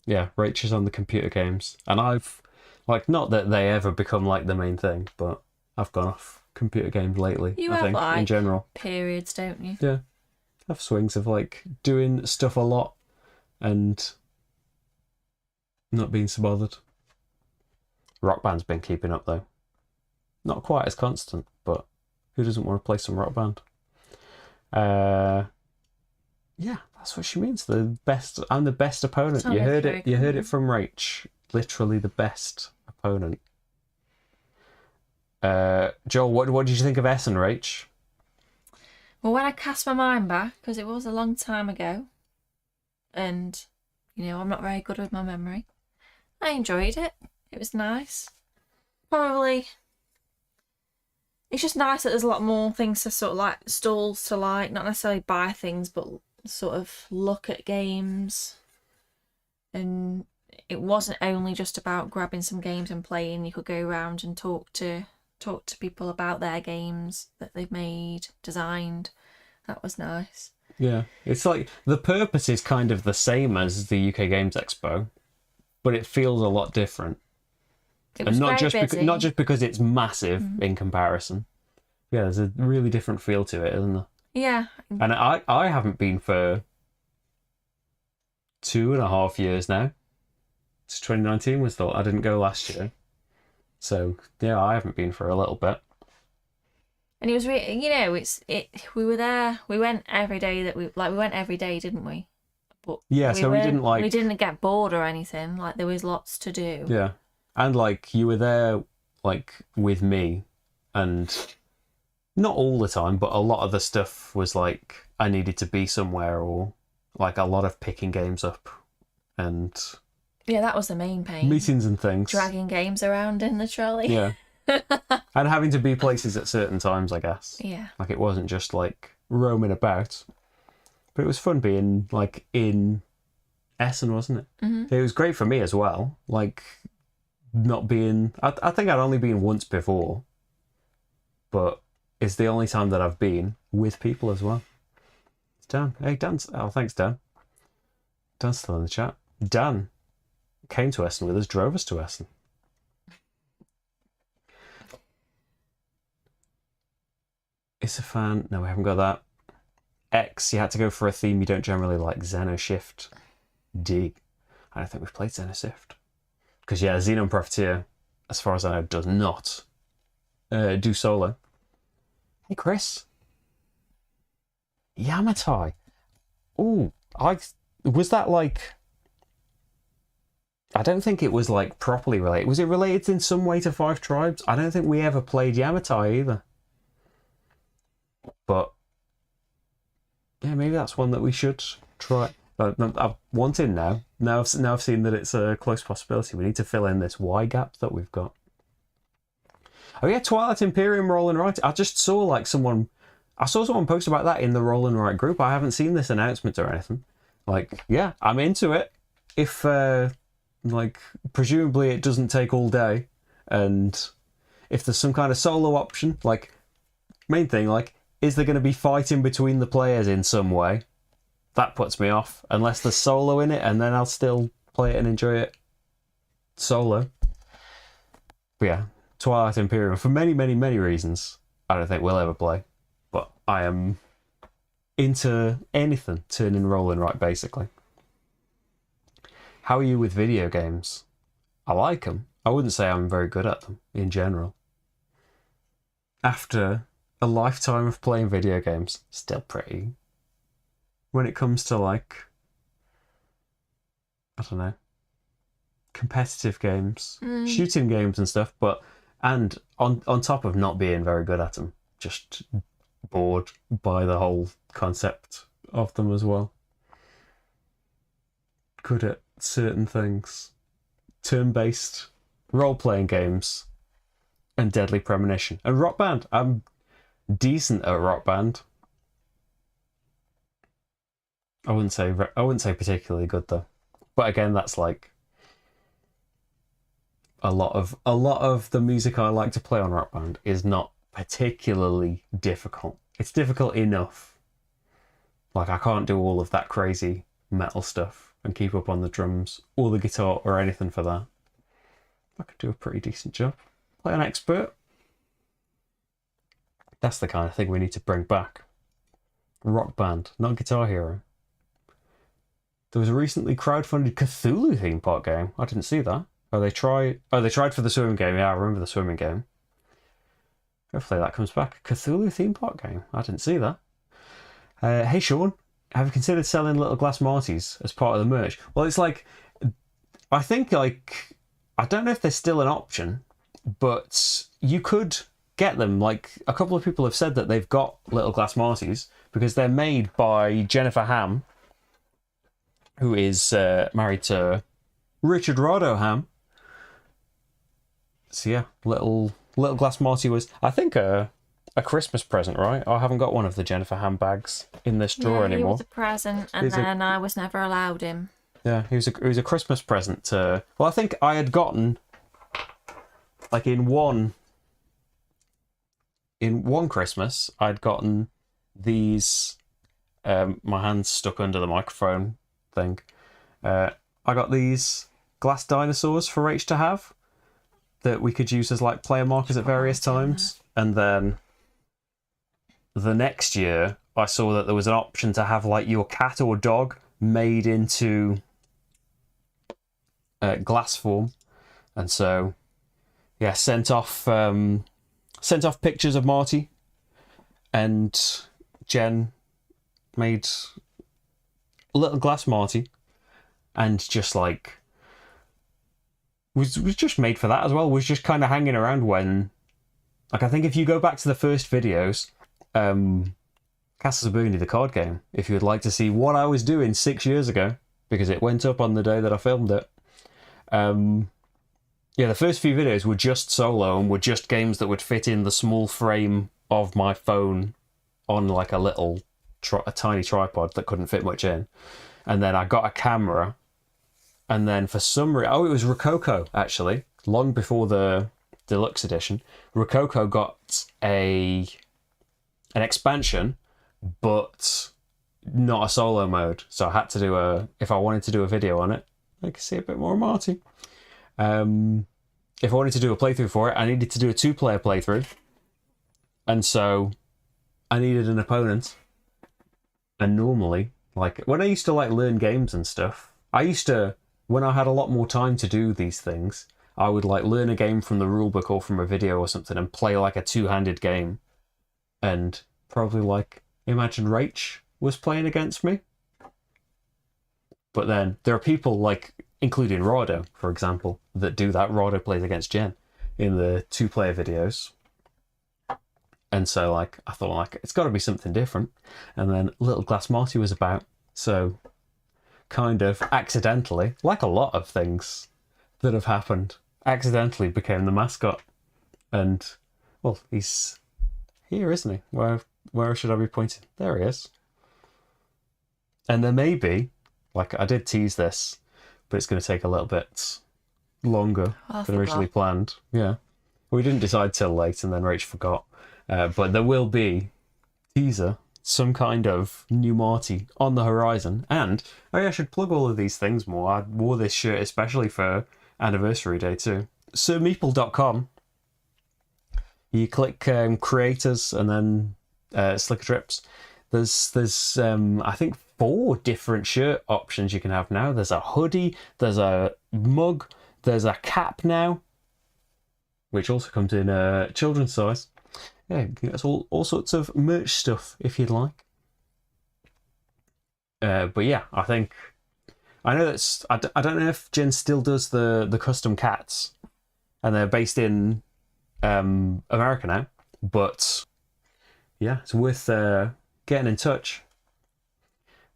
yeah, Rach is on the computer games, and I've like, not that they ever become like the main thing, but I've gone off computer games lately. You I have, think like, in general periods, don't you? Yeah, I have swings of like doing stuff a lot and not being so bothered. Rock Band's been keeping up though. Not quite as constant, but who doesn't want to play some Rock Band? Yeah, that's what she means. The best. I'm the best opponent. Sounded You heard very it. You heard cool. it from Rach. Literally the best opponent. Joel, what did you think of Essen, Rach? Well, when I cast my mind back, because it was a long time ago, and, you know, I'm not very good with my memory, I enjoyed it. It was nice. Probably, it's just nice that there's a lot more things to sort of like, stalls to like, not necessarily buy things, but sort of look at games. And it wasn't only just about grabbing some games and playing. You could go around and talk to people about their games that they've made, designed. That was nice. Yeah, it's like the purpose is kind of the same as the UK Games Expo, but it feels a lot different. It was And not very just busy. not just because it's massive in comparison. Yeah, there's a really different feel to it, isn't there? Yeah. And I haven't been for 2.5 years now. It's 2019 was I didn't go last year. So yeah, I haven't been for a little bit. And it was really, you know, we were there, we went every day we went every day, didn't we? But Yeah, so we didn't like... we didn't get bored or anything. Like, there was lots to do. Yeah. And like you were there like with me, and not all the time, but a lot of the stuff was like I needed to be somewhere, or like a lot of picking games up and Yeah, that was the main pain. meetings and things. Dragging games around in the trolley. Yeah. And having to be places at certain times, I guess. Yeah. Like it wasn't just like roaming about. But it was fun being like in Essen, wasn't it? Mm-hmm. It was great for me as well. Like not being... I think I'd only been once before. But it's the only time that I've been with people as well. It's Dan. Hey, Dan's... Oh, thanks, Dan. Dan's still in the chat. Dan came to Essen with us, drove us to Essen. It's a fan. No, we haven't got that. X, you had to go for a theme you don't generally like. Xenoshift D. I don't think we've played Xenoshift. Because, yeah, Xenon Profiteer, as far as I know, does not do solo. Hey, Chris. Yamatai. Ooh, was that like... I don't think it was like properly related. Was it related in some way to Five Tribes? I don't think we ever played Yamatai either. But yeah, maybe that's one that we should try. I want in now. Now I've seen that it's a close possibility. We need to fill in this Y gap that we've got. Oh yeah, Twilight Imperium rolling right. I just saw like someone I saw someone post about that in the Roll and Write group. I haven't seen this announcement or anything. Like, yeah, I'm into it. If, like, presumably it doesn't take all day, and if there's some kind of solo option, like, main thing, like, is there going to be fighting between the players in some way? That puts me off, unless there's solo in it, and then I'll still play it and enjoy it solo. But yeah, Twilight Imperium, for many, many, many reasons, I don't think we'll ever play. But I am into anything turning roll and write, basically. How are you with video games? I like them. I wouldn't say I'm very good at them, in general. After a lifetime of playing video games, still pretty. When it comes to, like, I don't know, competitive games, shooting games and stuff, and on top of not being very good at them, just bored by the whole concept of them as well. Good at certain things. Turn-based role-playing games and Deadly Premonition. And Rock Band. I'm decent at Rock Band. I wouldn't say particularly good though. But again, that's like a lot of the music I like to play on Rock Band is not particularly difficult. It's difficult enough. Like, I can't do all of that crazy metal stuff and keep up on the drums or the guitar or anything for that. I could do a pretty decent job. Play an expert. That's the kind of thing we need to bring back. Rock Band, not Guitar Hero. There was a recently crowdfunded Cthulhu theme park game. I didn't see that. They tried for the swimming game. Yeah, I remember the swimming game. Hopefully that comes back. Cthulhu theme park game. I didn't see that. Hey Sean, have you considered selling little glass Martys as part of the merch? Well, it's like, I think, like, I don't know if there's still an option, but you could get them. Like, a couple of people have said that they've got little glass Martys because they're made by Jennifer Ham, who is married to Richard Rado Ham. So yeah, little glass Marty was, I think, a Christmas present, right? I haven't got one of the Jennifer Ham bags in this drawer anymore. He was a present, and then I was never allowed him. Yeah, he was a Christmas present. Well, I think I had gotten, like, in one Christmas, I'd gotten these. My hand's stuck under the microphone thing. I got these glass dinosaurs for Rach to have that we could use as, like, player markers at various times. And then the next year I saw that there was an option to have, like, your cat or dog made into glass form. And so yeah, sent off pictures of Marty, and Jen made a little glass Marty, and just, like, was just made for that as well. Was just kind of hanging around when, like, I think if you go back to the first videos, Castles of Burgundy, the card game, if you would like to see what I was doing 6 years ago, because it went up on the day that I filmed it. Yeah, the first few videos were just solo and were just games that would fit in the small frame of my phone on, like, a tiny tripod that couldn't fit much in. And then I got a camera, and then for some reason, it was Rococo, actually, long before the deluxe edition. Rococo got an expansion, but not a solo mode. So I had to do if I wanted to do a video on it, I could see a bit more of Marty. If I wanted to do a playthrough for it, I needed to do a 2-player playthrough. And so I needed an opponent. And normally, like, when I used to, like, learn games and stuff, when I had a lot more time to do these things, I would, like, learn a game from the rulebook or from a video or something and play, like, a 2-handed game. And probably, like, imagine Rach was playing against me. But then there are people, like, including Rado, for example, that do that. Rado plays against Jen in the 2-player videos. And so, like, I thought, like, it's got to be something different. And then Little Glass Marty was about. So, kind of accidentally, like a lot of things that have happened, accidentally became the mascot. And, well, he's here, isn't he? Well, Where should I be pointing? There he is. And there may be, like I did tease this, but it's going to take a little bit longer than originally planned. Yeah. We didn't decide till late and then Rach forgot. But there will be teaser, some kind of new Marty on the horizon. And I should plug all of these things more. I wore this shirt especially for anniversary day too. SirMeeple.com. You click creators and then slickerdrips. There's I think 4 different shirt options you can have now. There's a hoodie, there's a mug, there's a cap now, which also comes in children's size. Yeah, you can get all sorts of merch stuff if you'd like. But yeah, I know that's I don't know if Jen still does the custom cats, and they're based in America now. But yeah, it's worth getting in touch.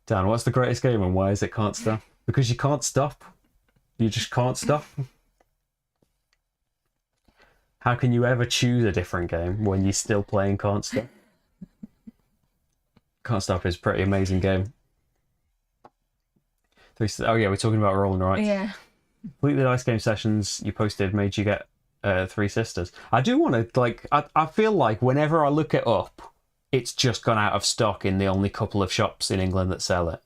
Dan, what's the greatest game and why is it can't stop? Because you can't stop. You just can't stop. How can you ever choose a different game when you're still playing Can't Stop? Can't Stop is a pretty amazing game. Oh yeah, we're talking about Rolling Right. Yeah. Completely Nice Game Sessions you posted made you get 3 sisters. I do want to, like, I feel like whenever I look it up, it's just gone out of stock in the only couple of shops in England that sell it.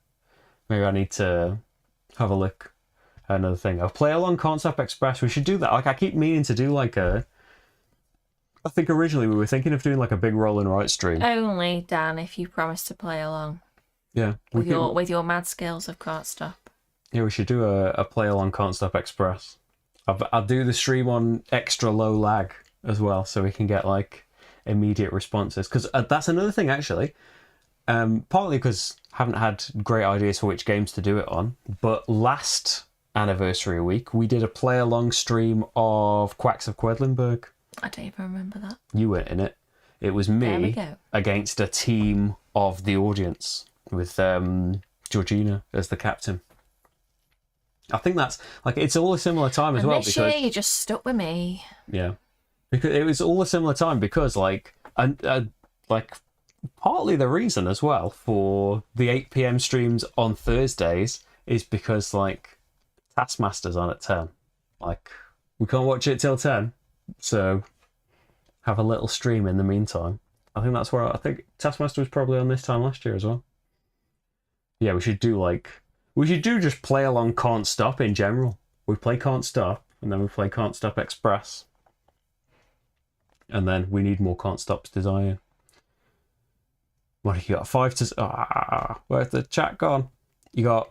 Maybe I need to have a look at another thing. I'll play along Can't Stop Express. We should do that. Like, I keep meaning to do like a... I think originally we were thinking of doing like a big Roll and Write stream. Only, Dan, if you promise to play along. Yeah. With your mad skills of Can't Stop. Yeah, we should do a play along Can't Stop Express. I'll do the stream on extra low lag as well, so we can get like immediate responses. Because that's another thing actually. Partly because I haven't had great ideas for which games to do it on. But last anniversary week, we did a play along stream of Quacks of Quedlinburg. I don't even remember that. You weren't in it. It was me against a team of the audience with Georgina as the captain. I think that's like it's all a similar time as well. This year you just stuck with me. Yeah, because it was all a similar time because like partly the reason as well for the 8 p.m. streams on Thursdays is because like Taskmaster's on at 10. Like we can't watch it till 10. So have a little stream in the meantime. I think that's where I think Taskmaster was probably on this time last year as well. Yeah, we should do just play along Can't Stop in general. We play Can't Stop and then we play Can't Stop Express. And then we need more Can't Stops design. What have you got? 5 to where's the chat gone? You got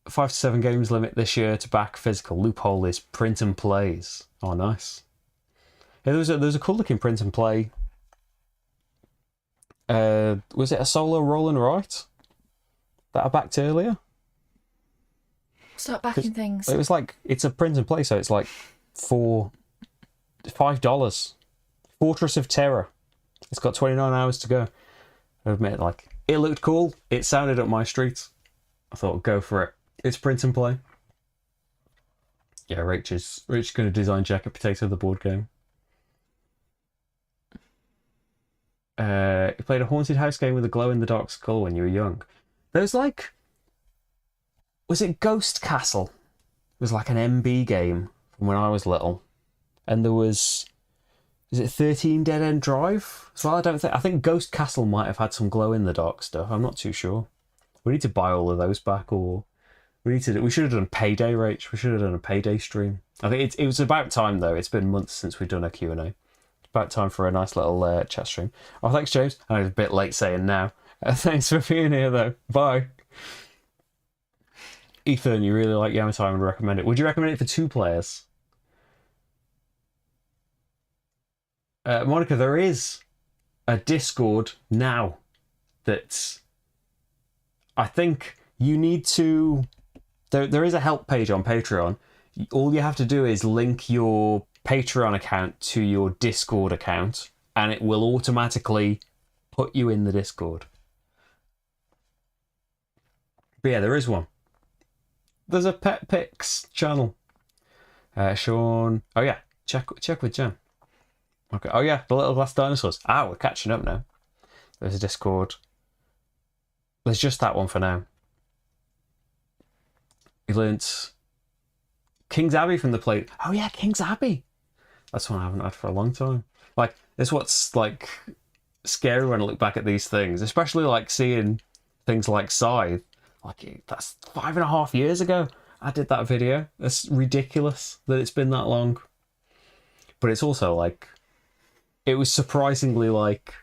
5 to 7 games limit this year to back physical. Loophole is print and plays. Oh, nice. Yeah, there's a cool looking print and play. Was it a solo roll and write that I backed earlier? Start backing things. It was like it's a print and play, so it's like $5. Fortress of Terror. It's got 29 hours to go. I admit, like it looked cool. It sounded up my street. I thought, go for it. It's print and play. Yeah, Rach is going to design Jacket Potato, the board game. You played a haunted house game with a glow-in-the-dark skull when you were young. There was like... Was it Ghost Castle? It was like an MB game from when I was little. And there was... Is it 13 Dead End Drive? So I think Ghost Castle might have had some glow-in-the-dark stuff. I'm not too sure. We need to buy all of those back, or... We should have done Payday, Rach. We should have done a Payday stream. I think it was about time, though. It's been months since we've done a Q&A. About time for a nice little chat stream. Oh, thanks, James. I know it's a bit late saying now. Thanks for being here, though. Bye. Ethan, you really like Yamatai and would recommend it. Would you recommend it for 2 players? Monica, there is a Discord now that I think you need to... There is a help page on Patreon. All you have to do is link your Patreon account to your Discord account and it will automatically put you in the Discord. But yeah, there is one. There's a Pet Pics channel. Sean... Oh yeah, check with Jen. Okay. Oh yeah, the Little Glass Dinosaurs. We're catching up now. There's a Discord. There's just that one for now. We learnt King's Abbey from the play. Oh yeah, King's Abbey. That's one I haven't had for a long time. Like, it's what's like scary when I look back at these things, especially like seeing things like Scythe. Like, that's 5.5 years ago I did that video. It's ridiculous that it's been that long. But it's also like, it was surprisingly like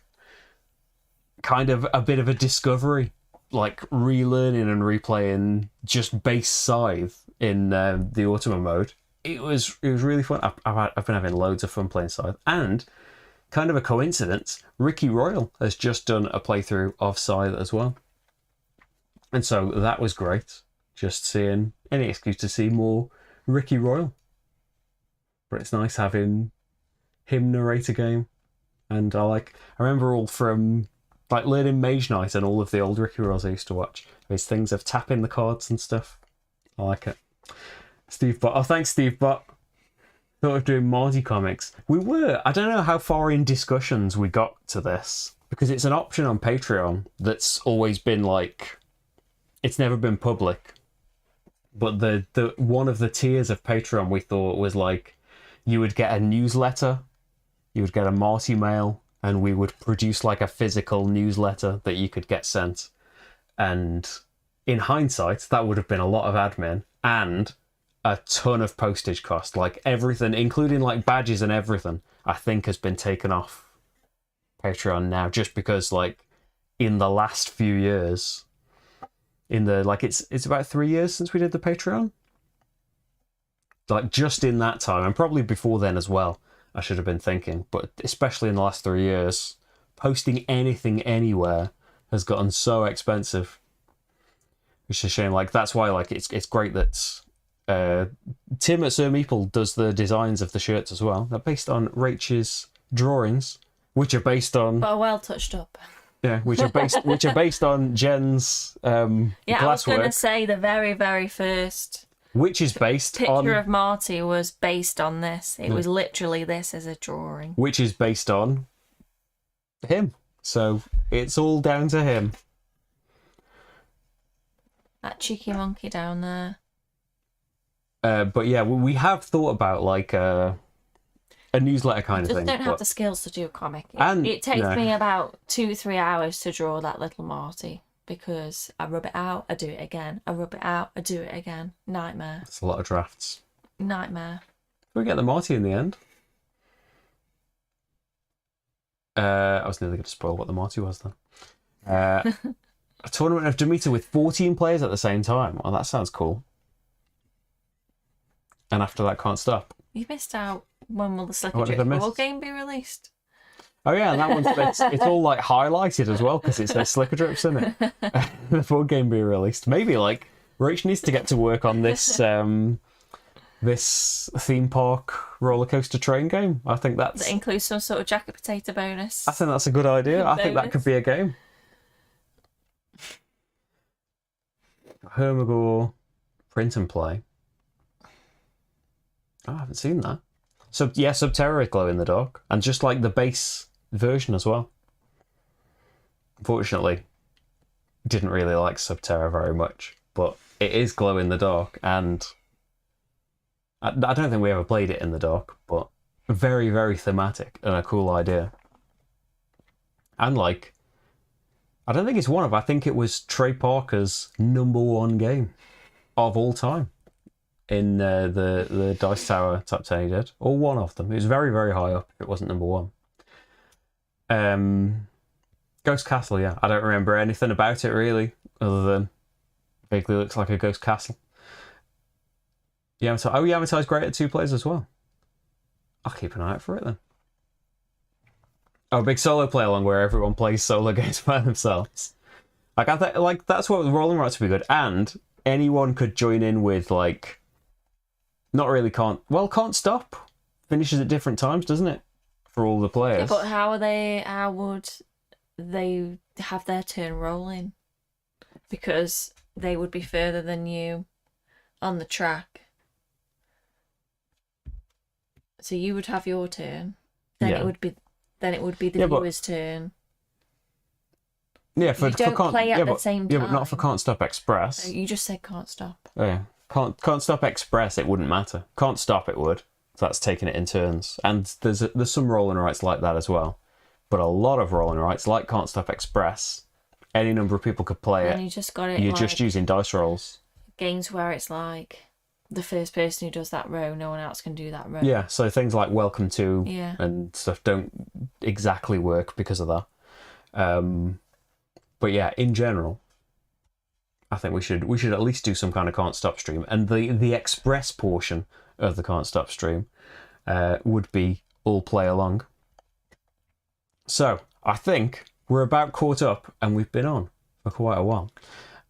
kind of a bit of a discovery, like relearning and replaying just base Scythe in the Ultima mode. It was really fun. I've been having loads of fun playing Scythe, and kind of a coincidence, Ricky Royal has just done a playthrough of Scythe as well, and so that was great. Just seeing any excuse to see more Ricky Royal, but it's nice having him narrate a game. And I remember all from like learning Mage Knight and all of the old Ricky Royals I used to watch. These things of tapping the cards and stuff. I like it. Steve Bott. Oh, thanks, Steve Bott. Thought of doing Marty comics. We were. I don't know how far in discussions we got to this, because it's an option on Patreon that's always been like, it's never been public. But the one of the tiers of Patreon we thought was like, you would get a newsletter, you would get a Marty mail, and we would produce like a physical newsletter that you could get sent. And in hindsight, that would have been a lot of admin and a ton of postage cost. Like everything, including like badges and everything, I think has been taken off Patreon now, just because like in the last few years, in the like it's about 3 years since we did the Patreon. Like just in that time, and probably before then as well, I should have been thinking, but especially in the last 3 years, posting anything anywhere has gotten so expensive. Which is a shame. Like that's why like it's great that Tim at Sir Meeple does the designs of the shirts as well. They're based on Rach's drawings, which are based on, but well touched up. Yeah, which are based on Jen's yeah, I was going to glasswork, say the very, very first which is based on picture of Marty was based on this. It was literally this as a drawing. which is based on him. So it's all down to him. That cheeky monkey down there. But yeah, we have thought about like a newsletter kind of Just thing. don't have but the skills to do a comic. And, It takes no. me about 2-3 hours to draw that little Marty, because I rub it out, I do it again. I rub it out, I do it again. Nightmare. It's a lot of drafts. Nightmare. We get the Marty in the end. I was nearly going to spoil what the Marty was then. A tournament of Demeter with 14 players at the same time. Well, that sounds cool. And after that, can't stop. You missed out. When will the What did I Slickerdrips miss? board game be released? Oh yeah, and that one's it's all like highlighted as well because it says Slickerdrips in it. The board game be released. Maybe like Rach needs to get to work on this this theme park roller coaster train game. I think That includes some sort of jacket potato bonus. I think that's a good idea. I think that could be a game. Hermagor print and play. Oh, I haven't seen that. So yeah, Subterra is glow in the dark, and just like the base version as well. Unfortunately, didn't really like Subterra very much, but it is glow in the dark, and I don't think we ever played it in the dark, but very, very thematic and a cool idea. And like, I don't think it's one of, I think it was Trey Parker's #1 game of all time in the Dice Tower top 10 he did, or one of them. It was very, very high up if it wasn't #1. Ghost Castle, yeah. I don't remember anything about it really, other than vaguely looks like a ghost castle. Yamato's great at 2 players as well. I'll keep an eye out for it then. Oh, a big solo play along where everyone plays solo games by themselves. Like I think, like that's what Rolling Rights would be good, and anyone could join in with like. Not really can't stop. Finishes at different times, doesn't it? For all the players. Yeah, but how would they have their turn rolling? Because they would be further than you on the track. So you would have your turn. Then Yeah. it would be the viewer's turn. Yeah, for You don't can't, play at yeah, the but, same Yeah, but not for time. Can't Stop Express. You just said can't stop. Oh, yeah. Can't Stop Express, it wouldn't matter. Can't Stop, it would. So that's taking it in turns. And there's some rolling rights like that as well. But a lot of rolling rights, like Can't Stop Express, any number of people could play And it. you just got it. You're like, just using dice rolls. games where it's like the first person who does that row, no one else can do that row. Yeah, so things like Welcome To Yeah. and stuff don't exactly work because of that. But yeah, in general, I think we should at least do some kind of Can't Stop stream, and the express portion of the Can't Stop stream would be all play along. So I think we're about caught up, and we've been on for quite a while.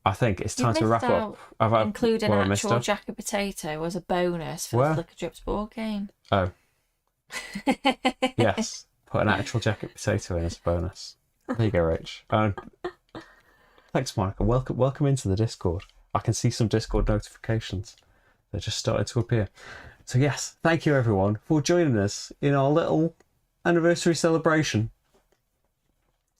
I think it's time to wrap up. Include an what have I missed actual out? jacket potato as a bonus for Where? the Slicker Drips board game. Oh, yes. Put an actual jacket potato in as a bonus. There you go, Rach. Thanks, Monica. Welcome into the Discord. I can see some Discord notifications. They're just started to appear. So yes, thank you everyone for joining us in our little anniversary celebration.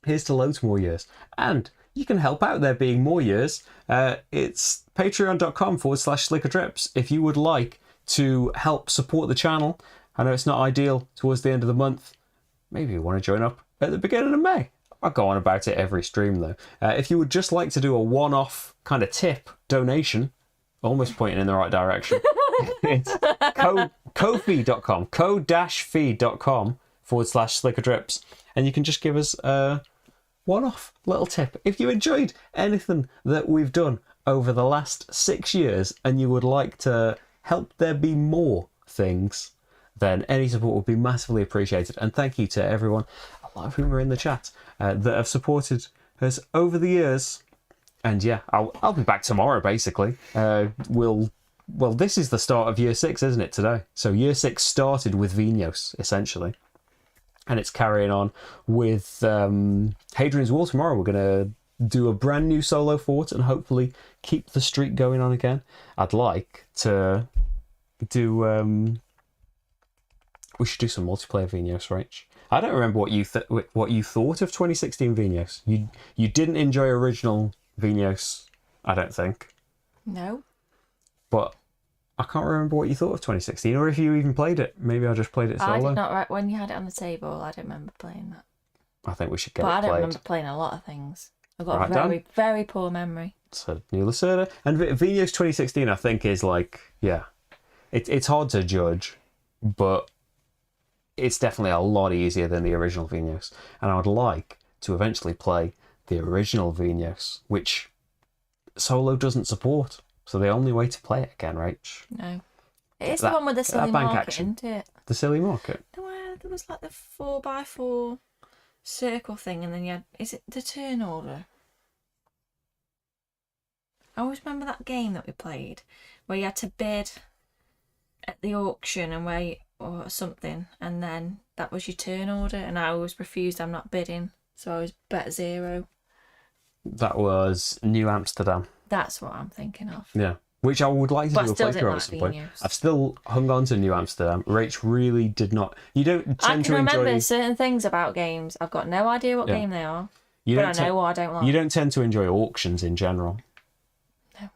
Here's to loads more years. And you can help out there being more years. It's patreon.com/slickerdrips if you would like to help support the channel. I know it's not ideal towards the end of the month. Maybe you want to join up at the beginning of May. I'll go on about it every stream though. If you would just like to do a one-off kind of tip donation, almost pointing in the right direction, it's ko-fi.com, ko-fi.com/slickerdrips, and you can just give us a one-off little tip. If you enjoyed anything that we've done over the last 6 years and you would like to help there be more things, then any support would be massively appreciated. And thank you to everyone, a lot of whom are in the chat, that have supported us over the years. And yeah, I'll be back tomorrow, basically. Well, this is the start of year 6, isn't it, today? So year 6 started with Vinos, essentially. And it's carrying on with Hadrian's Wall tomorrow. We're going to do a brand new solo fort and hopefully keep the streak going on again. I'd like to do... we should do some multiplayer Vinos, Rach. I don't remember what you thought of 2016 Vinos. You didn't enjoy original Vinos, I don't think. No. But I can't remember what you thought of 2016, or if you even played it. Maybe I just played it solo. I did not. Right when you had it on the table, I don't remember playing that. I think we should get But it I don't played. remember playing a lot of things. I've got Right, a very, very poor memory. So New Lacerda and Vinos 2016, I think is like, yeah, it's hard to judge, but it's definitely a lot easier than the original Vinos. And I would like to eventually play the original Vinos, which solo doesn't support. So the only way to play it again, Rach. No. It is that- the one with the get that silly bank market, action. isn't it? The silly market. No, there was like the 4x4 circle thing, and then you had... Is it the turn order? I always remember that game that we played, where you had to bid at the auction and or something, and then that was your turn order, and I always refused. I'm not bidding, so I was bet 0. That was New Amsterdam. That's what I'm thinking of. Yeah. Which I would like to But do I still a didn't playthrough like at some point. Vinos. I've still hung on to New Amsterdam. Rach really did not. You don't I tend can to remember enjoy. certain things about games. I've got no idea what Yeah. game they are, You but don't I te- know what I don't like. You don't tend to enjoy auctions in general. No.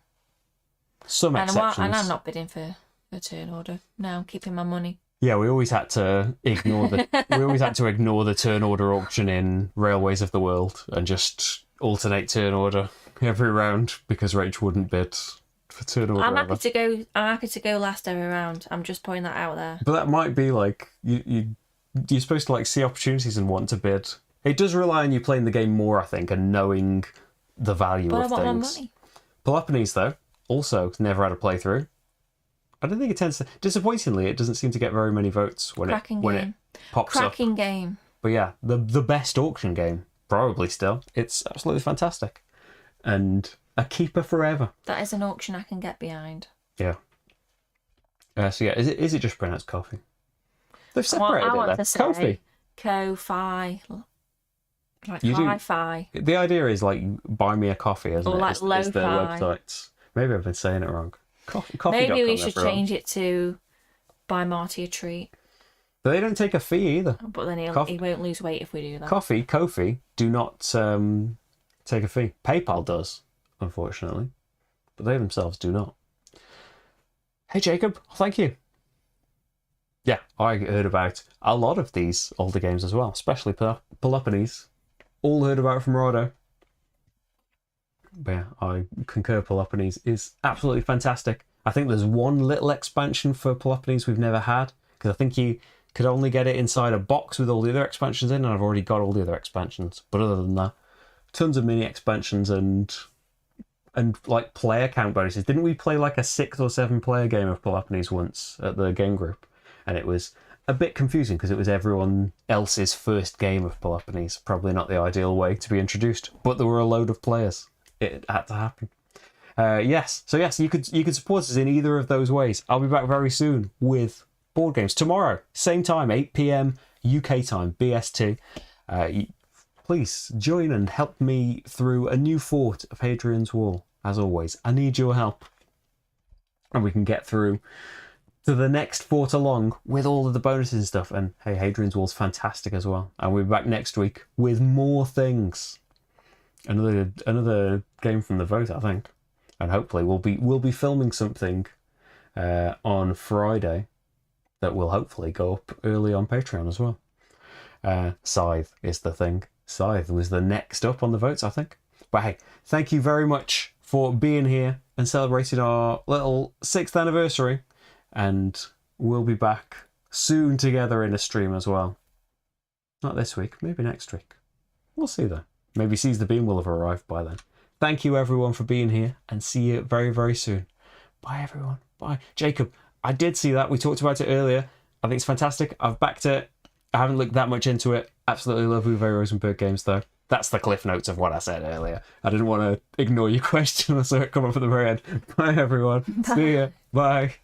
Some exceptions. And I'm not bidding for a turn order. No, I'm keeping my money. Yeah, we always had to ignore the turn order auction in Railways of the World and just alternate turn order every round because Rach wouldn't bid for turn order. I'm ever. happy to go last every round. I'm just putting that out there. But that might be like you're supposed to like see opportunities and want to bid. It does rely on you playing the game more, I think, and knowing the value But I of want my things. money. Peloponnese, though, also never had a playthrough. I don't think it tends to. Disappointingly, it doesn't seem to get very many votes when it pops up. Cracking game. But yeah, the best auction game, probably still. It's absolutely fantastic. And a keeper forever. That is an auction I can get behind. Yeah. So yeah, is it just pronounced coffee? They've separated I want it there. to say Ko-fi. Ko-fi. Like You do- hi-fi. The idea is like buy me a coffee, isn't Or it? like Is their lo-fi. website. Maybe I've been saying it wrong. Coffee. Maybe we should change it to buy Marty a treat. But they don't take a fee either. But then he won't lose weight if we do that. Ko-fi do not take a fee. PayPal does, unfortunately, but they themselves do not. Hey, Jacob, thank you. Yeah, I heard about a lot of these older games as well, especially Peloponnese. All heard about it from Rado. But yeah, I concur, Peloponnese is absolutely fantastic. I think there's one little expansion for Peloponnese we've never had, because I think you could only get it inside a box with all the other expansions in, and I've already got all the other expansions. But other than that, tons of mini expansions and like player count bonuses. Didn't we play like a 6 or 7 player game of Peloponnese once at the game group? And it was a bit confusing because it was everyone else's first game of Peloponnese. Probably not the ideal way to be introduced, but there were a load of players. It had to happen. Yes, you could support us in either of those ways. I'll be back very soon with board games tomorrow, same time, 8 p.m. UK time, BST. Please join and help me through a new fort of Hadrian's Wall. As always, I need your help, and we can get through to the next fort along with all of the bonuses and stuff. And hey, Hadrian's Wall's fantastic as well. And we'll be back next week with more things. Another game from the vote, I think. And hopefully we'll be filming something on Friday that will hopefully go up early on Patreon as well. Scythe is the thing. Scythe was the next up on the votes, I think. But hey, thank you very much for being here and celebrating our little 6th anniversary. And we'll be back soon together in a stream as well. Not this week, maybe next week. We'll see then. Maybe Seize the Beam will have arrived by then. Thank you everyone for being here, and see you very, very soon. Bye everyone. Bye. Jacob, I did see that. We talked about it earlier. I think it's fantastic. I've backed it. I haven't looked that much into it. Absolutely love Uwe Rosenberg games though. That's the cliff notes of what I said earlier. I didn't want to ignore your question, so it come up at the very end. Bye everyone. Bye. See ya. Bye.